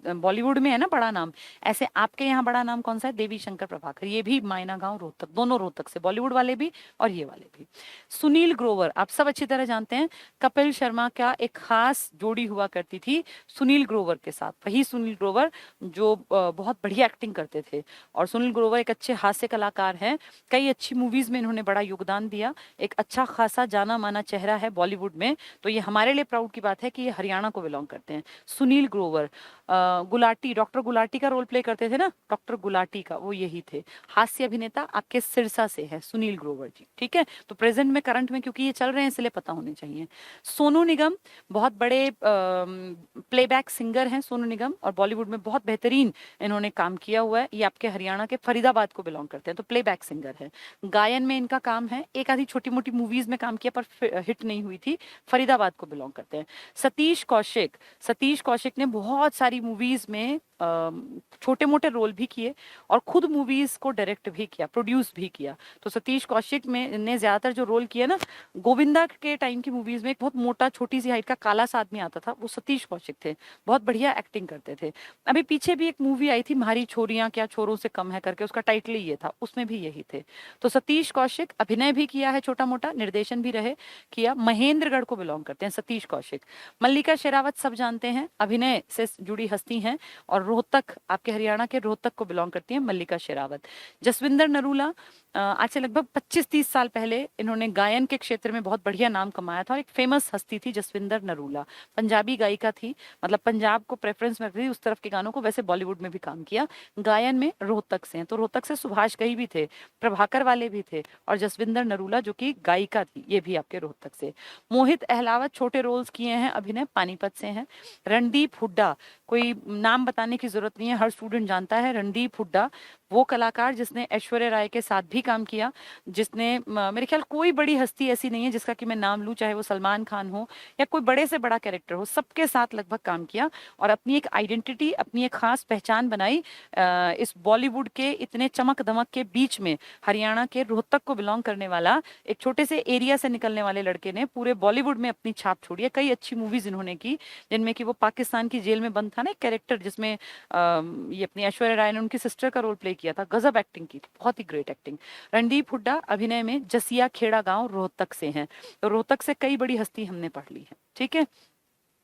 Speaker 1: बॉलीवुड में है ना बड़ा नाम, ऐसे आपके यहाँ बड़ा नाम कौन सा है, देवी शंकर प्रभाकर, ये भी मायना गांव रोहतक, दोनों रोहतक से, बॉलीवुड वाले भी और ये वाले भी। सुनील ग्रोवर आप सब अच्छी तरह जानते हैं, कपिल शर्मा का एक खास जोड़ी हुआ करती थी सुनील ग्रोवर के साथ, वही सुनील ग्रोवर जो बहुत बढ़िया एक्टिंग करते थे। और सुनील ग्रोवर एक अच्छे हास्य कलाकार हैं, कई अच्छी मूवीज में इन्होंने बड़ा योगदान दिया, एक अच्छा खासा जाना माना चेहरा है बॉलीवुड में। तो ये हमारे लिए प्राउड की बात है कि ये हरियाणा को बिलोंग करते हैं। सुनील ग्रोवर गुलाटी, डॉक्टर गुलाटी का रोल प्ले करते थे ना, डॉक्टर गुलाटी का वो यही थे। हास्य अभिनेता आपके सिरसा से है सुनील ग्रोवर जी। ठीक है, तो प्रेजेंट में, करंट में, क्योंकि ये चल रहे हैं इसलिए पता होने चाहिए। सोनू निगम बहुत बड़े प्लेबैक सिंगर हैं सोनू निगम, और बॉलीवुड में बहुत बेहतरीन इन्होंने काम किया हुआ है। ये आपके हरियाणा के फरीदाबाद को बिलोंग करते हैं, तो प्लेबैक सिंगर है। गायन में इनका काम है, एक आधी छोटी मोटी मूवीज में काम किया पर हिट नहीं हुई थी, फरीदाबाद को बिलोंग करते हैं। सतीश कौशिक, सतीश कौशिक ने बहुत सारी मूवीज में छोटे मोटे रोल भी किए, और खुद मूवीज को डायरेक्ट भी किया, प्रोड्यूस भी किया। तो सतीश कौशिक में ने ज्यादातर जो रोल किया ना, गोविंदा के टाइम की मूवीज में एक बहुत मोटा छोटी सी हाइट का काला सा आदमी आता था, वो सतीश कौशिक थे, बहुत बढ़िया एक्टिंग करते थे। अभी पीछे भी एक मूवी आई थी, म्हारी छोरियां क्या छोरों से कम है करके, उसका टाइटल ही ये था, उसमें भी यही थे। तो सतीश कौशिक अभिनय भी किया है छोटा मोटा, निर्देशन भी रहे किया, महेंद्रगढ़ को बिलोंग करते हैं सतीश कौशिक। मल्लिका शेरावत सब जानते हैं, अभिनय से जुड़ी हस्ती हैं, और रोहतक, आपके हरियाणा के रोहतक को बिलोंग करती है मल्लिका शेरावत। जसविंदर नरूला आज से लगभग 25-30 साल पहले इन्होंने गायन के क्षेत्र में बहुत बढ़िया नाम कमाया था, और एक फेमस हस्ती थी जसविंदर नरूला, पंजाबी गायिका थी, मतलब पंजाब को प्रेफरेंस में रखती थी उस तरफ के गानों को, वैसे बॉलीवुड में भी काम किया। गायन में रोहतक से हैं, तो रोहतक से सुभाष घई भी थे, प्रभाकर वाले भी थे, और जसविंदर नरूला जो कि गायिका थी, ये भी आपके रोहतक से। मोहित अहलावत छोटे रोल्स किए हैं अभिनय, पानीपत से हैं। रणदीप हुड्डा, कोई नाम बताने की जरूरत नहीं है, हर स्टूडेंट जानता है रणदीप हुड्डा, वो कलाकार जिसने ऐश्वर्या राय के साथ भी काम किया, जिसने मेरे ख्याल कोई बड़ी हस्ती ऐसी नहीं है जिसका कि मैं नाम लूं, चाहे वो सलमान खान हो या कोई बड़े से बड़ा कैरेक्टर हो, सबके साथ लगभग काम किया, और अपनी एक आइडेंटिटी, अपनी एक खास पहचान बनाई। इस बॉलीवुड के इतने चमक दमक के बीच में हरियाणा के रोहतक को बिलोंग करने वाला एक छोटे से एरिया से निकलने वाले लड़के ने पूरे बॉलीवुड में अपनी छाप छोड़ी है। कई अच्छी मूवीज इन्होंने की, जिनमें कि वो पाकिस्तान की जेल में बंद था ना एक कैरेक्टर, जिसमें ये अपनी ऐश्वर्या राय ने उनकी सिस्टर का रोल प्ले किया था, गजब एक्टिंग की थी, बहुत ही ग्रेट एक्टिंग। रणदीप हुड्डा अभिनय में जसिया खेड़ा गांव रोहतक से हैं, तो रोहतक से कई बड़ी हस्ती हमने पढ़ ली है। ठीक है,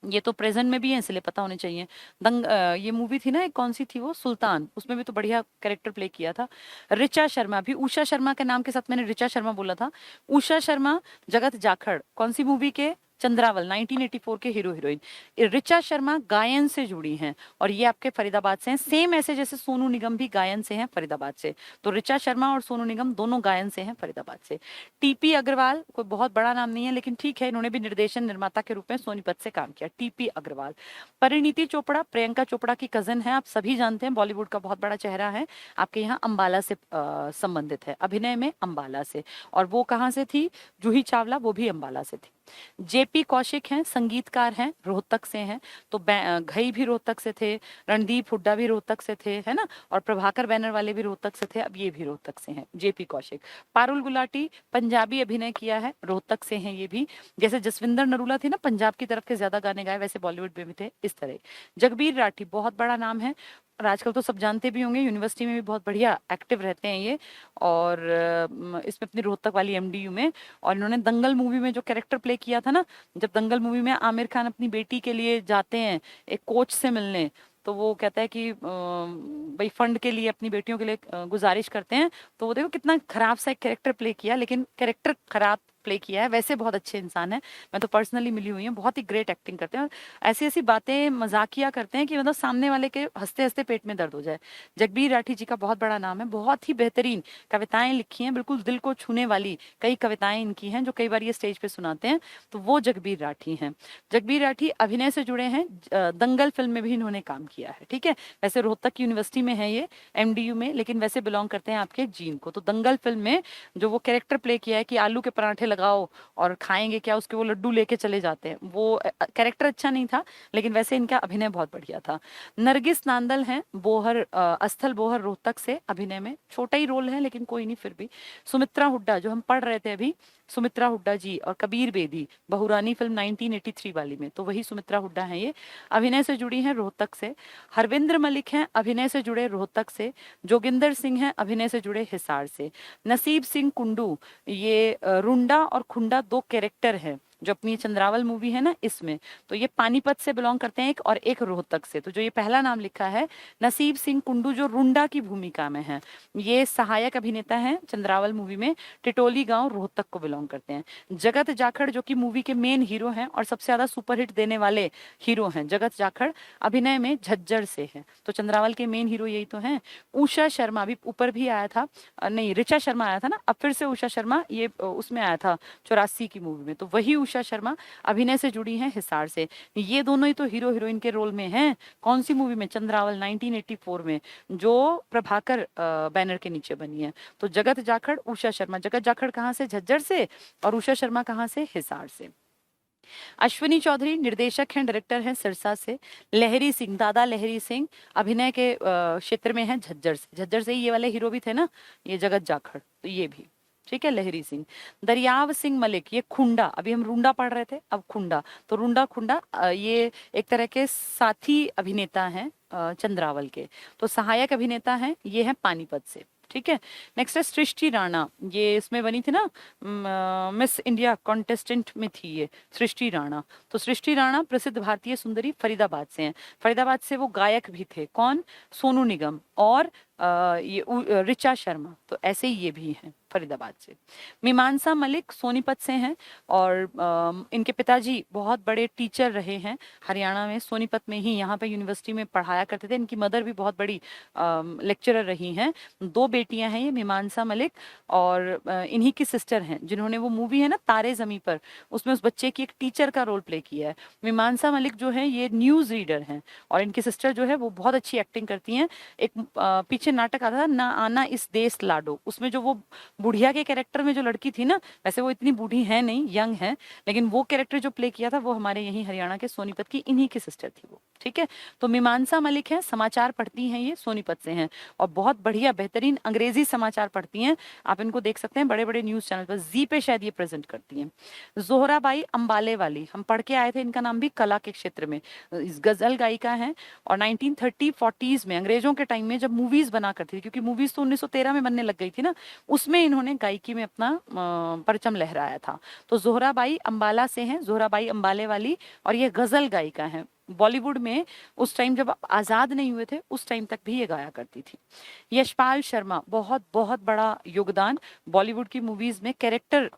Speaker 1: ये तो प्रेजेंट में भी है इसलिए पता होने चाहिए। ये मूवी थी ना, एक कौन सी थी वो, सुल्तान, उसमें भी तो बढ़िया कैरेक्टर प्ले किया था। ऋचा शर्मा भी, उषा शर्मा के नाम के साथ मैंने ऋचा शर्मा बोला था। उषा शर्मा, जगत जाखड़, कौन सी मूवी के, चंद्रावल 1984 के हीरो हीरोइन। ऋचा शर्मा गायन से जुड़ी हैं और ये आपके फरीदाबाद से हैं, सेम ऐसे जैसे सोनू निगम भी गायन से हैं फरीदाबाद से। तो ऋचा शर्मा और सोनू निगम दोनों गायन से हैं फरीदाबाद से। टीपी अग्रवाल कोई बहुत बड़ा नाम नहीं है लेकिन ठीक है, इन्होंने भी निर्देशन निर्माता के रूप में सोनीपत से काम किया। टीपी अग्रवाल। परिणीति चोपड़ा, प्रियंका चोपड़ा की कजन है, आप सभी जानते हैं, बॉलीवुड का बहुत बड़ा चेहरा है, आपके यहाँ अंबाला से संबंधित है, अभिनय में अंबाला से। और वो कहाँ से थी, जूही चावला, वो भी अंबाला से थी। जेपी कौशिक हैं, संगीतकार हैं, रोहतक से हैं। तो घई भी रोहतक से थे, रणदीप हुड्डा भी रोहतक से थे, है ना, और प्रभाकर बैनर वाले भी रोहतक से थे, अब ये भी रोहतक से हैं, जेपी कौशिक। पारुल गुलाटी, पंजाबी अभिनय किया है, रोहतक से हैं ये भी। जैसे जसविंदर नरूला थी ना, पंजाब की तरफ के ज्यादा गाने गाए, वैसे बॉलीवुड में भी थे, इस तरह। जगबीर राठी बहुत बड़ा नाम है और आजकल तो सब जानते भी होंगे, यूनिवर्सिटी में भी बहुत बढ़िया एक्टिव रहते हैं ये, और इसमें अपनी रोहतक वाली एमडीयू में। और इन्होंने दंगल मूवी में जो कैरेक्टर प्ले किया था ना, जब दंगल मूवी में आमिर खान अपनी बेटी के लिए जाते हैं एक कोच से मिलने, तो वो कहता है कि भाई फंड के लिए अपनी बेटियों के लिए गुजारिश करते हैं, तो वो देखो कितना खराब सा एक कैरेक्टर प्ले किया, लेकिन कैरेक्टर खराब प्ले किया है, वैसे बहुत अच्छे इंसान है, मैं तो पर्सनली मिली हुई हूँ, बहुत ही ग्रेट एक्टिंग करते हैं और ऐसी ऐसी बातें मजाकिया करते हैं कि मतलब सामने वाले के हंसते हंसते पेट में दर्द हो जाए। जगबीर राठी जी का बहुत बड़ा नाम है, बहुत ही बेहतरीन कविताएं लिखी हैं, बिल्कुल दिल को छूने वाली कई कविताएं इनकी हैं जो कई बार ये स्टेज पे सुनाते हैं, तो वो जगबीर राठी हैं। जगबीर राठी अभिनय से जुड़े हैं, दंगल फिल्म में भी इन्होंने काम किया है, ठीक है। वैसे रोहतक यूनिवर्सिटी में है ये, एमडीयू में, लेकिन वैसे बिलोंग करते हैं आपके जीन को। तो दंगल फिल्म में जो वो कैरेक्टर प्ले किया है कि आलू के पराठे लगाओ और खाएंगे क्या, उसके वो लड्डू लेके चले जाते हैं, वो कैरेक्टर अच्छा नहीं था, लेकिन वैसे इनका अभिनय बहुत बढ़िया था। नरगिस नांदल हैं, बोहर अस्थल बोहर रोहतक से, अभिनय में छोटा ही रोल है लेकिन कोई नहीं फिर भी। सुमित्रा हुड्डा जो हम पढ़ रहे थे अभी, सुमित्रा हुड्डा जी और कबीर बेदी, बहुरानी फिल्म 1983 वाली में, तो वही सुमित्रा हुड्डा हैं ये, अभिनय से जुड़ी हैं रोहतक से। हरविंद्र मलिक हैं, अभिनय से जुड़े रोहतक से। जोगिंदर सिंह हैं, अभिनय से जुड़े हिसार से। नसीब सिंह कुंडू, ये रुंडा और खुंडा दो कैरेक्टर हैं जो अपनी चंद्रावल मूवी है ना इसमें, तो ये पानीपत से बिलोंग करते हैं एक, और एक रोहतक से। तो जो ये पहला नाम लिखा है नसीब सिंह कुंडू, जो रुंडा की भूमिका में है, ये सहायक अभिनेता हैं चंद्रावल मूवी में, टिटोली गांव रोहतक को बिलोंग करते हैं। जगत जाखड़ जो कि मूवी के मेन हीरो हैं और सबसे ज्यादा सुपरहिट देने वाले हीरो हैं, जगत जाखड़ अभिनय में झज्जर से हैं, तो चंद्रावल के मेन हीरो यही तो हैं। उषा शर्मा भी ऊपर भी आया था, नहीं ऋचा शर्मा आया था ना, अब फिर से उषा शर्मा, ये उसमें आया था 84 की मूवी में, तो वही उषा शर्मा अभिनय से जुड़ी हैं हिसार से। ये दोनों ही तो हीरो हीरोइन के रोल में हैं, कौन सी मूवी में, चंद्रावल 1984 में, जो प्रभाकर बैनर के नीचे बनी है। तो जगत जाखड़, उषा शर्मा, जगत जाखड़ कहाँ से, झज्जर से, और उषा शर्मा कहाँ से, हिसार से। अश्विनी चौधरी निर्देशक हैं, डायरेक्टर हैं सिरसा से। लहरी सिंह, दादा लहरी सिंह, अभिनय के क्षेत्र में हैं झज्जर से, झज्जर से ही ये वाले हीरो भी थे ना, ये जगत जाखड़, तो ये भी ठीक है, लहरी सिंह। दरियाव सिंह मलिक, ये खुंडा, अभी हम रूंडा पढ़ रहे थे, अब खुंडा, तो रूंडा खुंडा ये एक तरह के साथी अभिनेता हैं चंद्रावल के, तो सहायक अभिनेता हैं, ये हैं पानीपत से, ठीक है। नेक्स्ट है सृष्टि राणा, ये इसमें बनी थी ना, मिस इंडिया कॉन्टेस्टेंट में थी ये सृष्टि राणा। तो सृष्टि राणा प्रसिद्ध भारतीय सुंदरी, फरीदाबाद से हैं। फरीदाबाद से वो गायक भी थे, कौन, सोनू निगम और ये ऋचा शर्मा, तो ऐसे ही ये भी हैं फरीदाबाद से। मीमांसा मलिक सोनीपत से हैं और इनके पिताजी बहुत बड़े टीचर रहे हैं हरियाणा में, सोनीपत में ही, यहाँ पे यूनिवर्सिटी में पढ़ाया करते थे। इनकी मदर भी बहुत बड़ी लेक्चरर रही हैं। दो बेटियां हैं ये, मीमांसा मलिक और इन्हीं की सिस्टर हैं, जिन्होंने वो मूवी है ना तारे जमी पर, उसमें उस बच्चे की एक टीचर का रोल प्ले किया है। मीमांसा मलिक जो है ये न्यूज रीडर हैं और इनकी सिस्टर जो है वो बहुत अच्छी एक्टिंग करती हैं। एक पीछे नाटक आता था ना आना इस देश लाडो, उसमें जो वो बुढ़िया के कैरेक्टर में जो लड़की थी ना, वैसे वो इतनी बूढ़ी है नहीं, यंग है, लेकिन वो कैरेक्टर जो प्ले किया था वो हमारे यही हरियाणा के सोनीपत की इन्हीं की सिस्टर थी वो, ठीक है। तो मीमांसा मलिक हैं, समाचार पढ़ती हैं, ये सोनीपत से हैं और बहुत बढ़िया बेहतरीन अंग्रेजी समाचार पढ़ती हैं। आप इनको देख सकते हैं बड़े बड़े न्यूज चैनल पर, जी पे शायद ये प्रेजेंट करती हैं। जोहराबाई अंबाले वाली, हम पढ़ के आए थे, इनका नाम भी कला के क्षेत्र में इस गजल गायिका हैं। और 1930-40s में अंग्रेजों के टाइम में जब मूवीज बना करती थी, क्योंकि मूवीज तो 1913 में बनने लग गई थी ना, उसमें इन्होंने गायकी में अपना परचम लहराया था। तो जोहराबाई अंबाला से हैं, जोहराबाई अंबाले वाली, और ये गजल गायिका हैं। बॉलीवुड में उस टाइम जब आजाद नहीं हुए थे उस टाइम तक भी ये गाया करती थी। यशपाल शर्मा, बहुत बहुत बड़ा योगदान बॉलीवुड की मूवीज में कैरेक्टर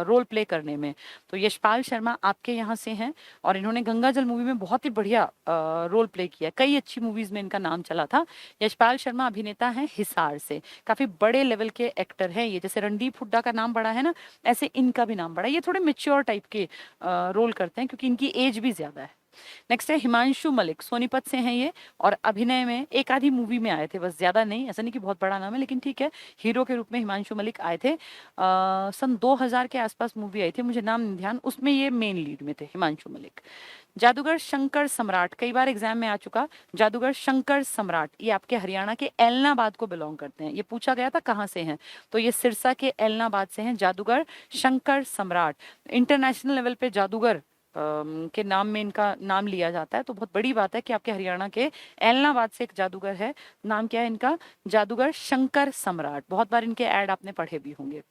Speaker 1: रोल प्ले करने में। तो यशपाल शर्मा आपके यहाँ से हैं और इन्होंने गंगा जल मूवी में बहुत ही बढ़िया रोल प्ले किया, कई अच्छी मूवीज में इनका नाम चला था। यशपाल शर्मा अभिनेता हैं हिसार से, काफी बड़े लेवल के एक्टर हैं ये, जैसे रणदीप हुड्डा का नाम बड़ा है ना, ऐसे इनका भी नाम बड़ा है। ये थोड़े मेच्योर टाइप के रोल करते हैं क्योंकि इनकी एज भी ज्यादा है। नेक्स्ट है हिमांशु मलिक, सोनीपत से हैं ये और अभिनय में एक आधी मूवी में आए थे, बस ज्यादा नहीं, ऐसा नहीं कि बहुत बड़ा नाम है लेकिन ठीक है, हीरो के रूप में हिमांशु मलिक आए थे। सन 2000 के आसपास मूवी आई थी, मुझे नाम नहीं ध्यान, उसमें ये मेन लीड में थे हिमांशु मलिक। जादूगर शंकर सम्राट, कई बार एग्जाम में आ चुका, जादूगर शंकर सम्राट, ये आपके हरियाणा के ऐलनाबाद को बिलोंग करते हैं। ये पूछा गया था कहाँ से हैं, तो ये सिरसा के ऐलनाबाद से हैं जादूगर शंकर सम्राट। इंटरनेशनल लेवल पे जादूगर के नाम में इनका नाम लिया जाता है, तो बहुत बड़ी बात है कि आपके हरियाणा के ऐलनाबाद से एक जादूगर है। नाम क्या है इनका? जादूगर शंकर सम्राट। बहुत बार इनके ऐड आपने पढ़े भी होंगे।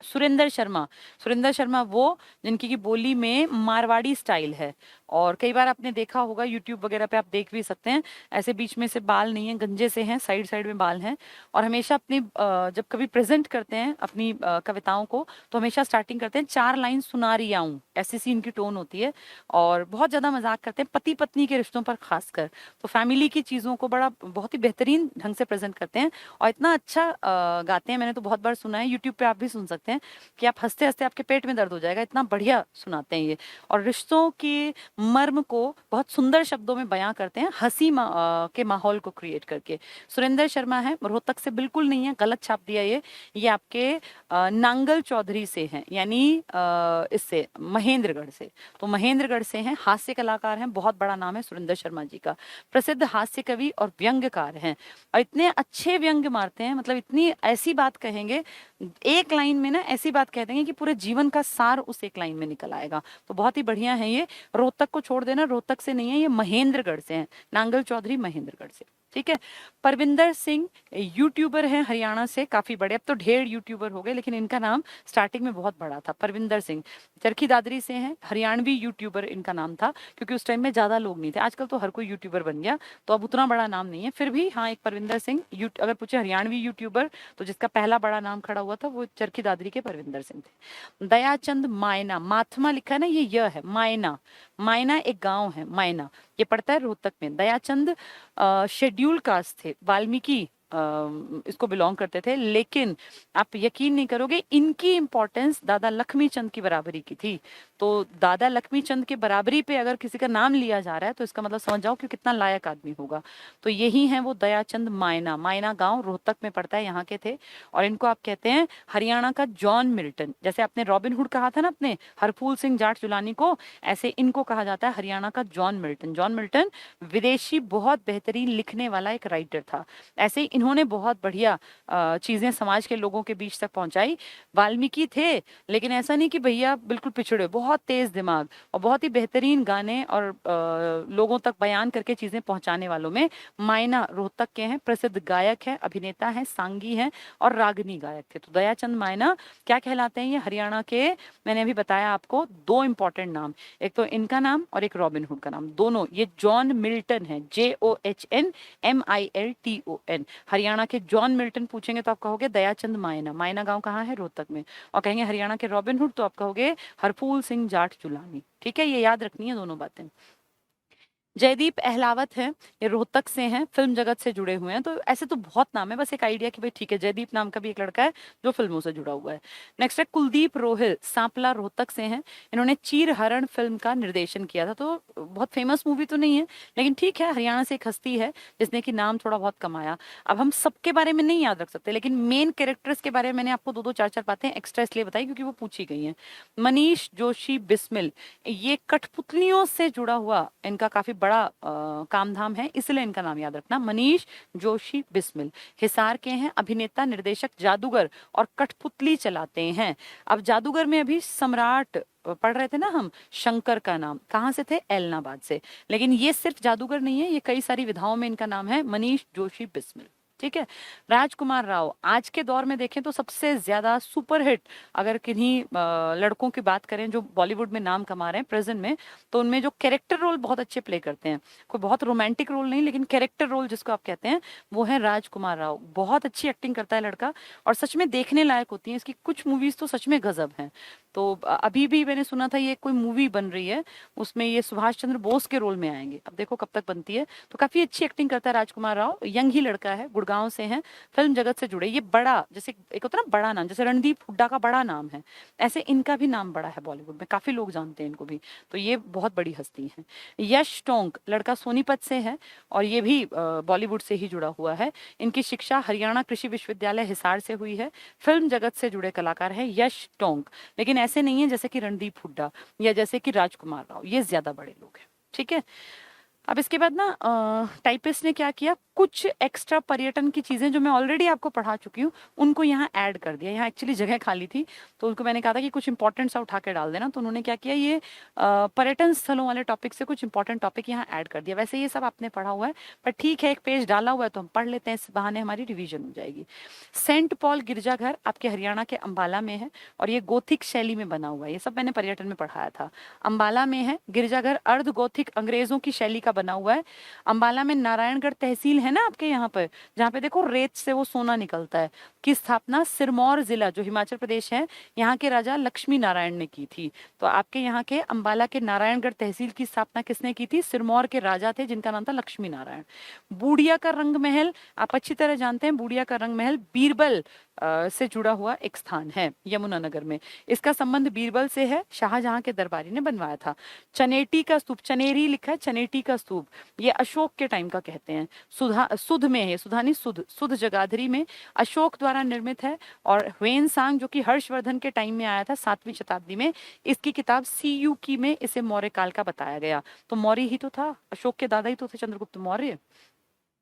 Speaker 1: सुरेंद्र शर्मा, सुरेंद्र शर्मा वो जिनकी की बोली में मारवाड़ी स्टाइल है और कई बार आपने देखा होगा यूट्यूब वगैरह पे, आप देख भी सकते हैं, ऐसे बीच में से बाल नहीं है, गंजे से हैं, साइड साइड में बाल हैं। और हमेशा अपनी जब कभी प्रेजेंट करते हैं अपनी कविताओं को तो हमेशा स्टार्टिंग करते हैं 4 लाइन सुना रही आऊं, ऐसी सी इनकी टोन होती है। और बहुत ज्यादा मजाक करते हैं पति पत्नी के रिश्तों पर खासकर, तो फैमिली की चीजों को बड़ा बहुत ही बेहतरीन ढंग से प्रेजेंट करते हैं और इतना अच्छा गाते हैं। मैंने तो बहुत बार सुना है, यूट्यूब पे आप भी सुन सकते हैं कि आप हंसते हंसते आपके पेट में दर्द हो जाएगा, इतना बढ़िया सुनाते हैं ये। और रिश्तों के मर्म को बहुत सुंदर शब्दों में बयां करते हैं, हंसी के माहौल को क्रिएट करके। सुरेंद्र शर्मा है, रोहतक से बिल्कुल नहीं है, गलत छाप दिया ये आपके नांगल चौधरी से हैं, यानी इससे महेंद्रगढ़ से। तो महेंद्रगढ़ से हैं, हास्य कलाकार हैं, बहुत बड़ा नाम है सुरेंद्र शर्मा जी का। प्रसिद्ध हास्य कवि और व्यंग्यकार हैं और इतने अच्छे व्यंग्य मारते हैं, मतलब इतनी ऐसी बात कहेंगे एक लाइन में ना, ऐसी बात कह देंगे कि पूरे जीवन का सार उस एक लाइन में निकल आएगा। तो बहुत ही बढ़िया है ये। रोहतक को छोड़ देना, रोहतक से नहीं है ये, महेंद्रगढ़ से हैं, नांगल चौधरी महेंद्रगढ़ से, ठीक है। परविंदर सिंह यूट्यूबर हैं हरियाणा से, काफी बड़े, अब तो ढेर यूट्यूबर हो गए लेकिन इनका नाम स्टार्टिंग में बहुत बड़ा था। परविंदर सिंह चरखी दादरी से हैं, हरियाणवी यूट्यूबर इनका नाम था क्योंकि उस टाइम में ज्यादा लोग नहीं थे, आजकल तो हर कोई यूट्यूबर बन गया तो अब उतना बड़ा नाम नहीं है, फिर भी हाँ एक परविंदर सिंह अगर पूछे हरियाणवी यूट्यूबर तो जिसका पहला बड़ा नाम खड़ा हुआ था वो चरखी दादरी के परविंदर सिंह थे। दयाचंद मायना, माथमा लिखा है ना, ये है मायना, मायना एक गांव है मायना, ये पड़ता है रोहतक में। दयाचंद शेड्यूल कास्ट थे, वाल्मीकि इसको बिलोंग करते थे, लेकिन आप यकीन नहीं करोगे इनकी इंपॉर्टेंस दादा लक्ष्मी चंद की बराबरी की थी। तो दादा लक्ष्मी चंद के बराबरी पे अगर किसी का नाम लिया जा रहा है तो इसका मतलब समझ जाओ कि कितना लायक आदमी होगा। तो यही है वो दयाचंद मायना, मायना गांव रोहतक में पड़ता है, यहाँ के थे। और इनको आप कहते हैं हरियाणा का जॉन मिल्टन, जैसे आपने रॉबिन हुड कहा था ना अपने हरफूल सिंह जाट जुलानी को, ऐसे इनको कहा जाता है हरियाणा का जॉन मिल्टन। जॉन मिल्टन विदेशी बहुत बेहतरीन लिखने वाला एक राइटर था, ऐसे ही इन्होंने बहुत बढ़िया चीजें समाज के लोगों के बीच तक पहुंचाई। वाल्मीकि थे लेकिन ऐसा नहीं कि भैया बिल्कुल पिछड़े, बहुत तेज दिमाग और बहुत ही बेहतरीन गाने और लोगों तक बयान करके चीजें पहुंचाने वालों में मायना रोहतक के हैं। प्रसिद्ध गायक है, अभिनेता है, सांगी हैं और रागनी गायक थे। तो दयाचंद मायना क्या कहलाते हैं? ये हरियाणा के, मैंने अभी बताया आपको 2 इंपॉर्टेंट नाम, एक तो इनका नाम और एक रॉबिन हुड का नाम, दोनों। ये जॉन मिल्टन है, JOHN MILTON, हरियाणा के जॉन मिल्टन पूछेंगे तो आप कहोगे दयाचंद मायना। मायना गांव कहाँ है? रोहतक में। और कहेंगे हरियाणा के रॉबिन हुड तो आप कहोगे हरफूल सिंह जाट जुलानी, ठीक है। ये याद रखनी है दोनों बातें। जयदीप अहलावत हैं, ये रोहतक से हैं, फिल्म जगत से जुड़े हुए हैं। तो ऐसे तो बहुत नाम है, बस एक आइडिया कि भाई ठीक है जयदीप नाम का भी एक लड़का है जो फिल्मों से जुड़ा हुआ है। नेक्स्ट है कुलदीप रोहिल, सांपला रोहतक से हैं, इन्होंने चीर हरण फिल्म का निर्देशन किया था। तो बहुत फेमस मूवी तो नहीं है लेकिन ठीक है, हरियाणा से एक हस्ती है जिसने कि नाम थोड़ा बहुत कमाया। अब हम सबके बारे में नहीं याद रख सकते लेकिन मेन कैरेक्टर्स के बारे में मैंने आपको 2-2 4-4 बातें एक्स्ट्रा इसलिए बताई क्योंकि वो पूछी गई हैं। मनीष जोशी बिस्मिल, ये कठपुतलियों से जुड़ा हुआ इनका काफी बड़ा काम धाम है, इसलिए इनका नाम याद रखना। मनीष जोशी बिस्मिल हिसार के हैं, अभिनेता, निर्देशक, जादूगर और कठपुतली चलाते हैं। अब जादूगर में अभी सम्राट पढ़ रहे थे ना हम, शंकर का नाम कहाँ से थे? एलनाबाद से। लेकिन ये सिर्फ जादूगर नहीं है, ये कई सारी विधाओं में इनका नाम है मनीष जोशी बिस्मिल। ठीक है। राजकुमार राव आज के दौर में देखें तो सबसे ज्यादा सुपरहिट, अगर किन्हीं लड़कों की बात करें जो बॉलीवुड में नाम कमा रहे हैं प्रेजेंट में, तो उनमें जो कैरेक्टर रोल बहुत अच्छे प्ले करते हैं, कोई बहुत रोमांटिक रोल नहीं लेकिन कैरेक्टर रोल जिसको आप कहते हैं, वो है राजकुमार राव। बहुत अच्छी एक्टिंग करता है लड़का और सच में देखने लायक होती है। इसकी कुछ मूवीज तो सच में गजब हैं। तो अभी भी मैंने सुना था ये कोई मूवी बन रही है, उसमें ये सुभाष चंद्र बोस के रोल में आएंगे, अब देखो कब तक बनती है। तो काफी अच्छी एक्टिंग करता है राजकुमार राव, यंग ही लड़का है, गुड़गांव से है, फिल्म जगत से जुड़े। ये बड़ा, जैसे एक होता है ना बड़ा नाम, जैसे रणदीप हुड्डा का बड़ा नाम है, ऐसे इनका भी नाम बड़ा है बॉलीवुड में, काफी लोग जानते हैं इनको भी। तो ये बहुत बड़ी हस्ती है। यश टोंक लड़का सोनीपत से है और ये भी बॉलीवुड से ही जुड़ा हुआ है। इनकी शिक्षा हरियाणा कृषि विश्वविद्यालय हिसार से हुई है। फिल्म जगत से जुड़े कलाकार हैं यश टोंक, लेकिन ऐसे नहीं है जैसे कि रणदीप हुड्डा या जैसे कि राजकुमार राव, ये ज्यादा बड़े लोग हैं। ठीक है। अब इसके बाद ना टाइपिस्ट ने क्या किया, कुछ एक्स्ट्रा पर्यटन की चीजें जो मैं ऑलरेडी आपको पढ़ा चुकी हूँ उनको यहाँ ऐड कर दिया। यहाँ एक्चुअली जगह खाली थी तो उनको मैंने कहा था कि कुछ इंपॉर्टेंट सा उठा के डाल देना, तो उन्होंने क्या किया, ये पर्यटन स्थलों वाले टॉपिक से कुछ इंपॉर्टेंट टॉपिक यहाँ ऐड कर दिया। वैसे ये सब आपने पढ़ा हुआ है पर ठीक है, एक पेज डाला हुआ है तो हम पढ़ लेते हैं, इस बहाने हमारी रिविजन हो जाएगी। सेंट पॉल गिरजाघर आपके हरियाणा के अंबाला में है और ये गोथिक शैली में बना हुआ है। ये सब मैंने पर्यटन में पढ़ाया था। अंबाला में है गिरजाघर, अर्ध गोथिक अंग्रेजों की शैली का बना हुआ है। अंबाला में नारायणगढ़ तहसील है ना आपके यहाँ पर, जहाँ पे देखो रेत से वो सोना निकलता है, की स्थापना सिरमौर जिला जो हिमाचल प्रदेश है, यहाँ के राजा लक्ष्मी नारायण ने की थी। तो आपके यहाँ के अंबाला के नारायणगढ़ तहसील की स्थापना किसने की थी? सिरमौर के राजा थे जिनका नाम था लक्ष्मी नारायण। बूढ़िया का रंग महल आप अच्छी तरह जानते हैं, बूढ़िया का रंग महल बीरबल से जुड़ा हुआ एक स्थान है यमुनानगर में। इसका संबंध बीरबल से है, शाहजहां के दरबारी ने बनवाया था। चनेटी का स्तूप, चनेरी लिखा है, चनेटी का स्तूप, ये अशोक के टाइम का कहते हैं। सुध में है, सुधानी सुध जगाधरी में अशोक द्वारा निर्मित है। और ह्वेन सांग जो कि हर्षवर्धन के टाइम में आया था 7वीं शताब्दी में, इसकी किताब सीयू की में इसे मौर्य काल का बताया गया। तो मौर्य ही तो था, अशोक के दादा ही तो थे चंद्रगुप्त मौर्य।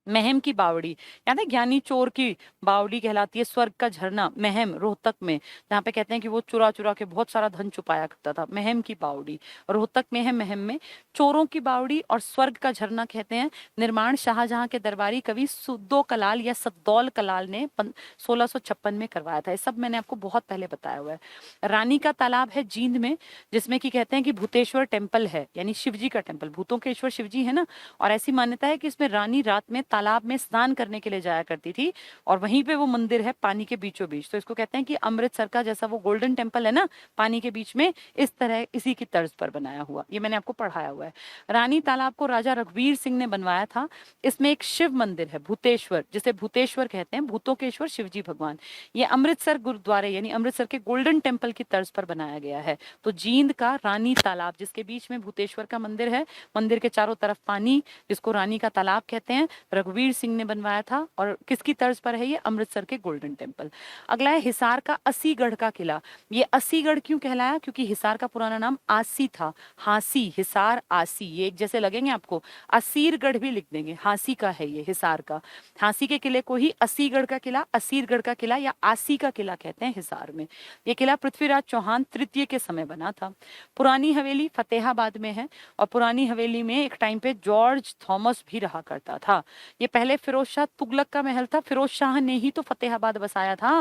Speaker 1: महम की बावड़ी याद है, ज्ञानी चोर की बावड़ी कहलाती है। स्वर्ग का झरना महम रोहतक में, जहाँ पे कहते हैं कि वो चुरा चुरा के बहुत सारा धन छुपाया करता था। महम की बावड़ी रोहतक में है, महम में। चोरों की बावड़ी और स्वर्ग का झरना कहते हैं, निर्माण शाहजहां के दरबारी कवि सुद्दो कलाल या सद्दौल कलाल ने 1656 में करवाया था। ये सब मैंने आपको बहुत पहले बताया हुआ है। रानी का तालाब है जींद में, जिसमें कि कहते हैं कि भूतेश्वर टेम्पल है, यानी शिवजी का टेम्पल, भूतों के ईश्वर शिवजी है ना। और ऐसी मान्यता है कि इसमें रानी रात में तालाब में स्नान करने के लिए जाया करती थी और वहीं पे वो मंदिर है पानी के बीचों बीच। तो इसको कहते हैं कि अमृतसर का जैसा वो गोल्डन टेम्पल है ना पानी के बीच में, इस तरह इसी की तर्ज पर बनाया हुआ, ये मैंने आपको पढ़ाया हुआ है। रानी तालाब को राजा रघुवीर सिंह ने बनवाया था। इसमें एक शिव मंदिर है भूतेश्वर, जिसे भूतेश्वर कहते हैं, भूतों के ईश्वर शिवजी भगवान। ये अमृतसर गुरुद्वारे यानी अमृतसर के गोल्डन टेम्पल की तर्ज पर बनाया गया है। तो जींद का रानी तालाब जिसके बीच में भूतेश्वर का मंदिर है, मंदिर के चारों तरफ पानी, जिसको रानी का तालाब कहते हैं, रघुवीर सिंह ने बनवाया था। और किसकी तर्ज पर है? ये अमृतसर के गोल्डन टेम्पल। अगला है हिसार का असीगढ़ का किला। ये असीगढ़ क्यों कहलाया? क्योंकि हिसार का पुराना नाम आसी था। हांसी, हिसार, आसी, ये एक जैसे लगेंगे आपको। असीरगढ़ भी लिख देंगे, हांसी का है ये हिसार का। हांसी के किले को ही असीगढ़ का किला, असीरगढ़ का किला या आसी का किला कहते हैं हिसार में। ये किला पृथ्वीराज चौहान तृतीय के समय बना था। पुरानी हवेली फतेहाबाद में है और पुरानी हवेली में एक टाइम पे जॉर्ज थॉमस भी रहा करता था। ये पहले फिरोज शाह तुगलक का महल था, फिरोज शाह ने ही तो फतेहाबाद बसाया था।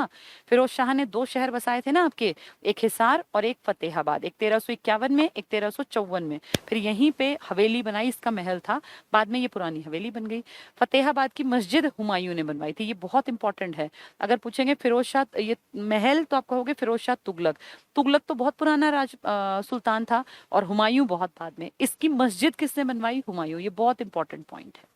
Speaker 1: फिरोज शाह ने 2 शहर बसाए थे ना आपके, एक हिसार और एक फतेहाबाद, एक 1351 में, एक 1354 में। फिर यहीं पे हवेली बनाई, इसका महल था, बाद में ये पुरानी हवेली बन गई। फतेहाबाद की मस्जिद हुमायूं ने बनवाई थी, ये बहुत इंपॉर्टेंट है। अगर पूछेंगे फिरोज शाह ये महल, तो आप कहोगे फिरोज शाह तुगलक। तुगलक तो बहुत पुराना सुल्तान था और हुमायूं बहुत बाद में। इसकी मस्जिद किसने बनवाई? हुमायूं। ये बहुत इंपॉर्टेंट पॉइंट है।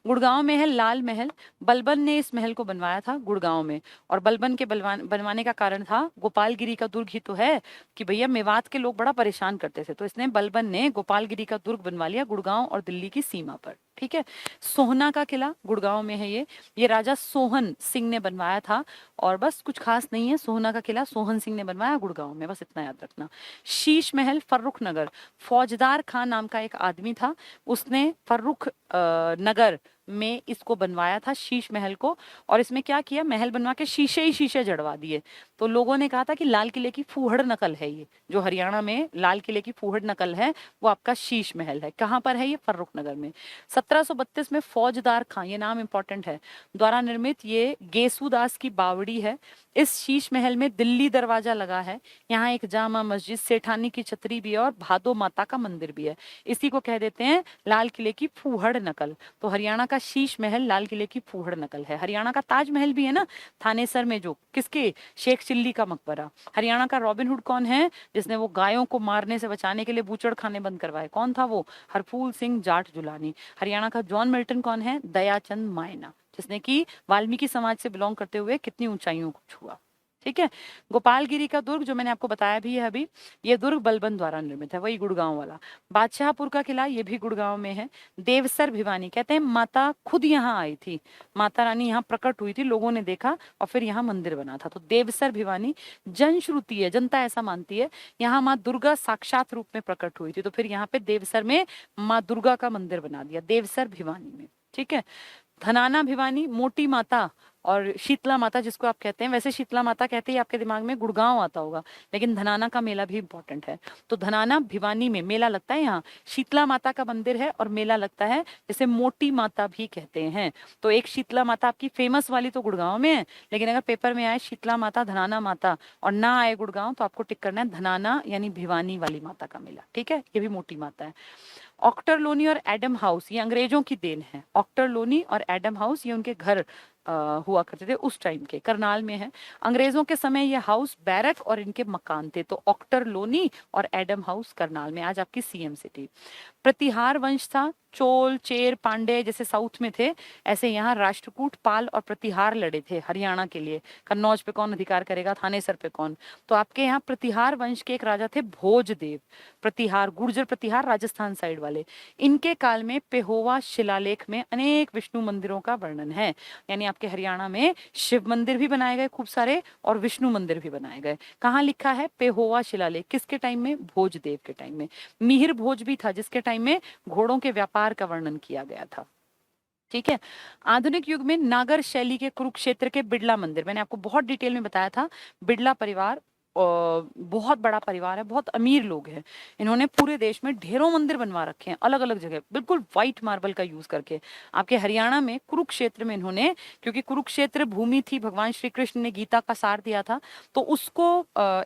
Speaker 1: गुड़गांव में है लाल महल, बलबन ने इस महल को बनवाया था गुड़गांव में। और बलबन के बनवाने का कारण था गोपालगिरी का दुर्ग ही तो है, कि भैया मेवात के लोग बड़ा परेशान करते थे, तो इसने बलबन ने गोपालगिरी का दुर्ग बनवा लिया गुड़गांव और दिल्ली की सीमा पर। ठीक है। सोहना का किला गुड़गांव में है ये राजा सोहन सिंह ने बनवाया था, और बस कुछ खास नहीं है, सोहना का किला सोहन सिंह ने बनवाया गुड़गांव में, बस इतना याद रखना। शीश महल फर्रुख नगर, फौजदार खान नाम का एक आदमी था, उसने फर्रुख नगर में इसको बनवाया था शीश महल को। और इसमें क्या किया, महल बनवा के शीशे ही शीशे जड़वा दिए। तो लोगों ने कहा था कि लाल किले की फूहड़ नकल है ये, जो हरियाणा में लाल किले की फूहड़ नकल है वो आपका शीश महल है। कहाँ पर है ये, फर्रुख नगर में। 1732 में फौजदार खां, ये नाम इंपॉर्टेंट है, द्वारा निर्मित ये गेसूदास की बावड़ी है। इस शीश महल में दिल्ली दरवाजा लगा है, यहाँ एक जामा मस्जिद, सेठानी की छतरी भी है और भादो माता का मंदिर भी है। इसी को कह देते हैं लाल किले की फूहड़ नकल। तो हरियाणा का शीश महल लाल किले की फूहड़ नकल है। हरियाणा का ताजमहल भी है ना थानेसर में, जो किसके, शेख चिल्ली का मकबरा। हरियाणा का रॉबिन हुड कौन है, जिसने वो गायों को मारने से बचाने के लिए बूचड़ खाने बंद करवाए, कौन था वो, हरफूल सिंह जाट जुलानी। हरियाणा का जॉन मिल्टन कौन है, दयाचंद मायना, जिसने कि वाल्मीकि समाज से बिलोंग करते हुए कितनी ऊंचाइयों को छुआ। ठीक है। गोपालगिरी का दुर्ग जो मैंने आपको बताया भी है अभी, ये दुर्ग बलबन द्वारा निर्मित है, वही गुड़गांव वाला। बादशाहपुर का किला, ये भी गुड़गांव में है। देवसर भिवानी, कहते हैं माता खुद यहाँ आई थी, माता रानी यहाँ प्रकट हुई थी, लोगों ने देखा और फिर यहाँ मंदिर बना था। तो देवसर भिवानी जनश्रुति है, जनता ऐसा मानती है, यहाँ माँ दुर्गा साक्षात रूप में प्रकट हुई थी, तो फिर यहाँ पे देवसर में माँ दुर्गा का मंदिर बना दिया, देवसर भिवानी में। ठीक है। धनाना भिवानी, मोटी माता और शीतला माता जिसको आप कहते हैं, वैसे शीतला माता कहते ही आपके दिमाग में गुड़गांव आता होगा, लेकिन धनाना का मेला भी इंपॉर्टेंट है। तो धनाना भिवानी में मेला लगता है, यहाँ शीतला माता का मंदिर है और मेला लगता है, जिसे मोटी माता भी कहते हैं। तो एक शीतला माता आपकी फेमस वाली तो गुड़गांव में है, लेकिन अगर पेपर में आए शीतला माता धनाना माता और ना आए गुड़गांव, तो आपको टिक करना है धनाना यानी भिवानी वाली माता का मेला। ठीक है, ये भी मोटी माता है। ऑक्टर लोनी और एडम हाउस, ये अंग्रेजों की देन है। ऑक्टर लोनी और एडम हाउस ये उनके घर हुआ करते थे उस टाइम के, करनाल में है। अंग्रेजों के समय ये हाउस बैरक और इनके मकान थे। तो ऑक्टर लोनी और एडम हाउस करनाल में, आज आपकी सीएम सिटी। प्रतिहार वंश था, चोल चेर पांडे जैसे साउथ में थे, ऐसे यहाँ राष्ट्रकूट पाल और प्रतिहार लड़े थे हरियाणा के लिए। कन्नौज पे कौन अधिकार करेगा, थानेसर पे कौन। तो आपके यहाँ प्रतिहार वंश के एक राजा थे भोजदेव। प्रतिहार, गुर्जर प्रतिहार राजस्थान साइड वाले, इनके काल में पेहोवा शिलालेख में अनेक विष्णु मंदिरों का वर्णन है। यानी आपके हरियाणा में शिव मंदिर भी बनाए गए खूब सारे और विष्णु मंदिर भी बनाए गए। कहाँ लिखा है, पेहोवा शिलालेख, किसके टाइम में, भोजदेव के टाइम में। मिहिर भोज भी था, जिसके टाइम में घोड़ों के व्यापार का वर्णन किया गया था। ठीक है। आधुनिक युग में नागर शैली के कुरुक्षेत्र के बिड़ला मंदिर, मैंने आपको बहुत डिटेल में बताया था। बिड़ला परिवार बहुत बड़ा परिवार है, बहुत अमीर लोग हैं। इन्होंने पूरे देश में ढेरों मंदिर बनवा रखे हैं अलग अलग जगह, बिल्कुल व्हाइट मार्बल का यूज करके। आपके हरियाणा में कुरुक्षेत्र में इन्होंने, क्योंकि कुरुक्षेत्र भूमि थी, भगवान श्री कृष्ण ने गीता का सार दिया था, तो उसको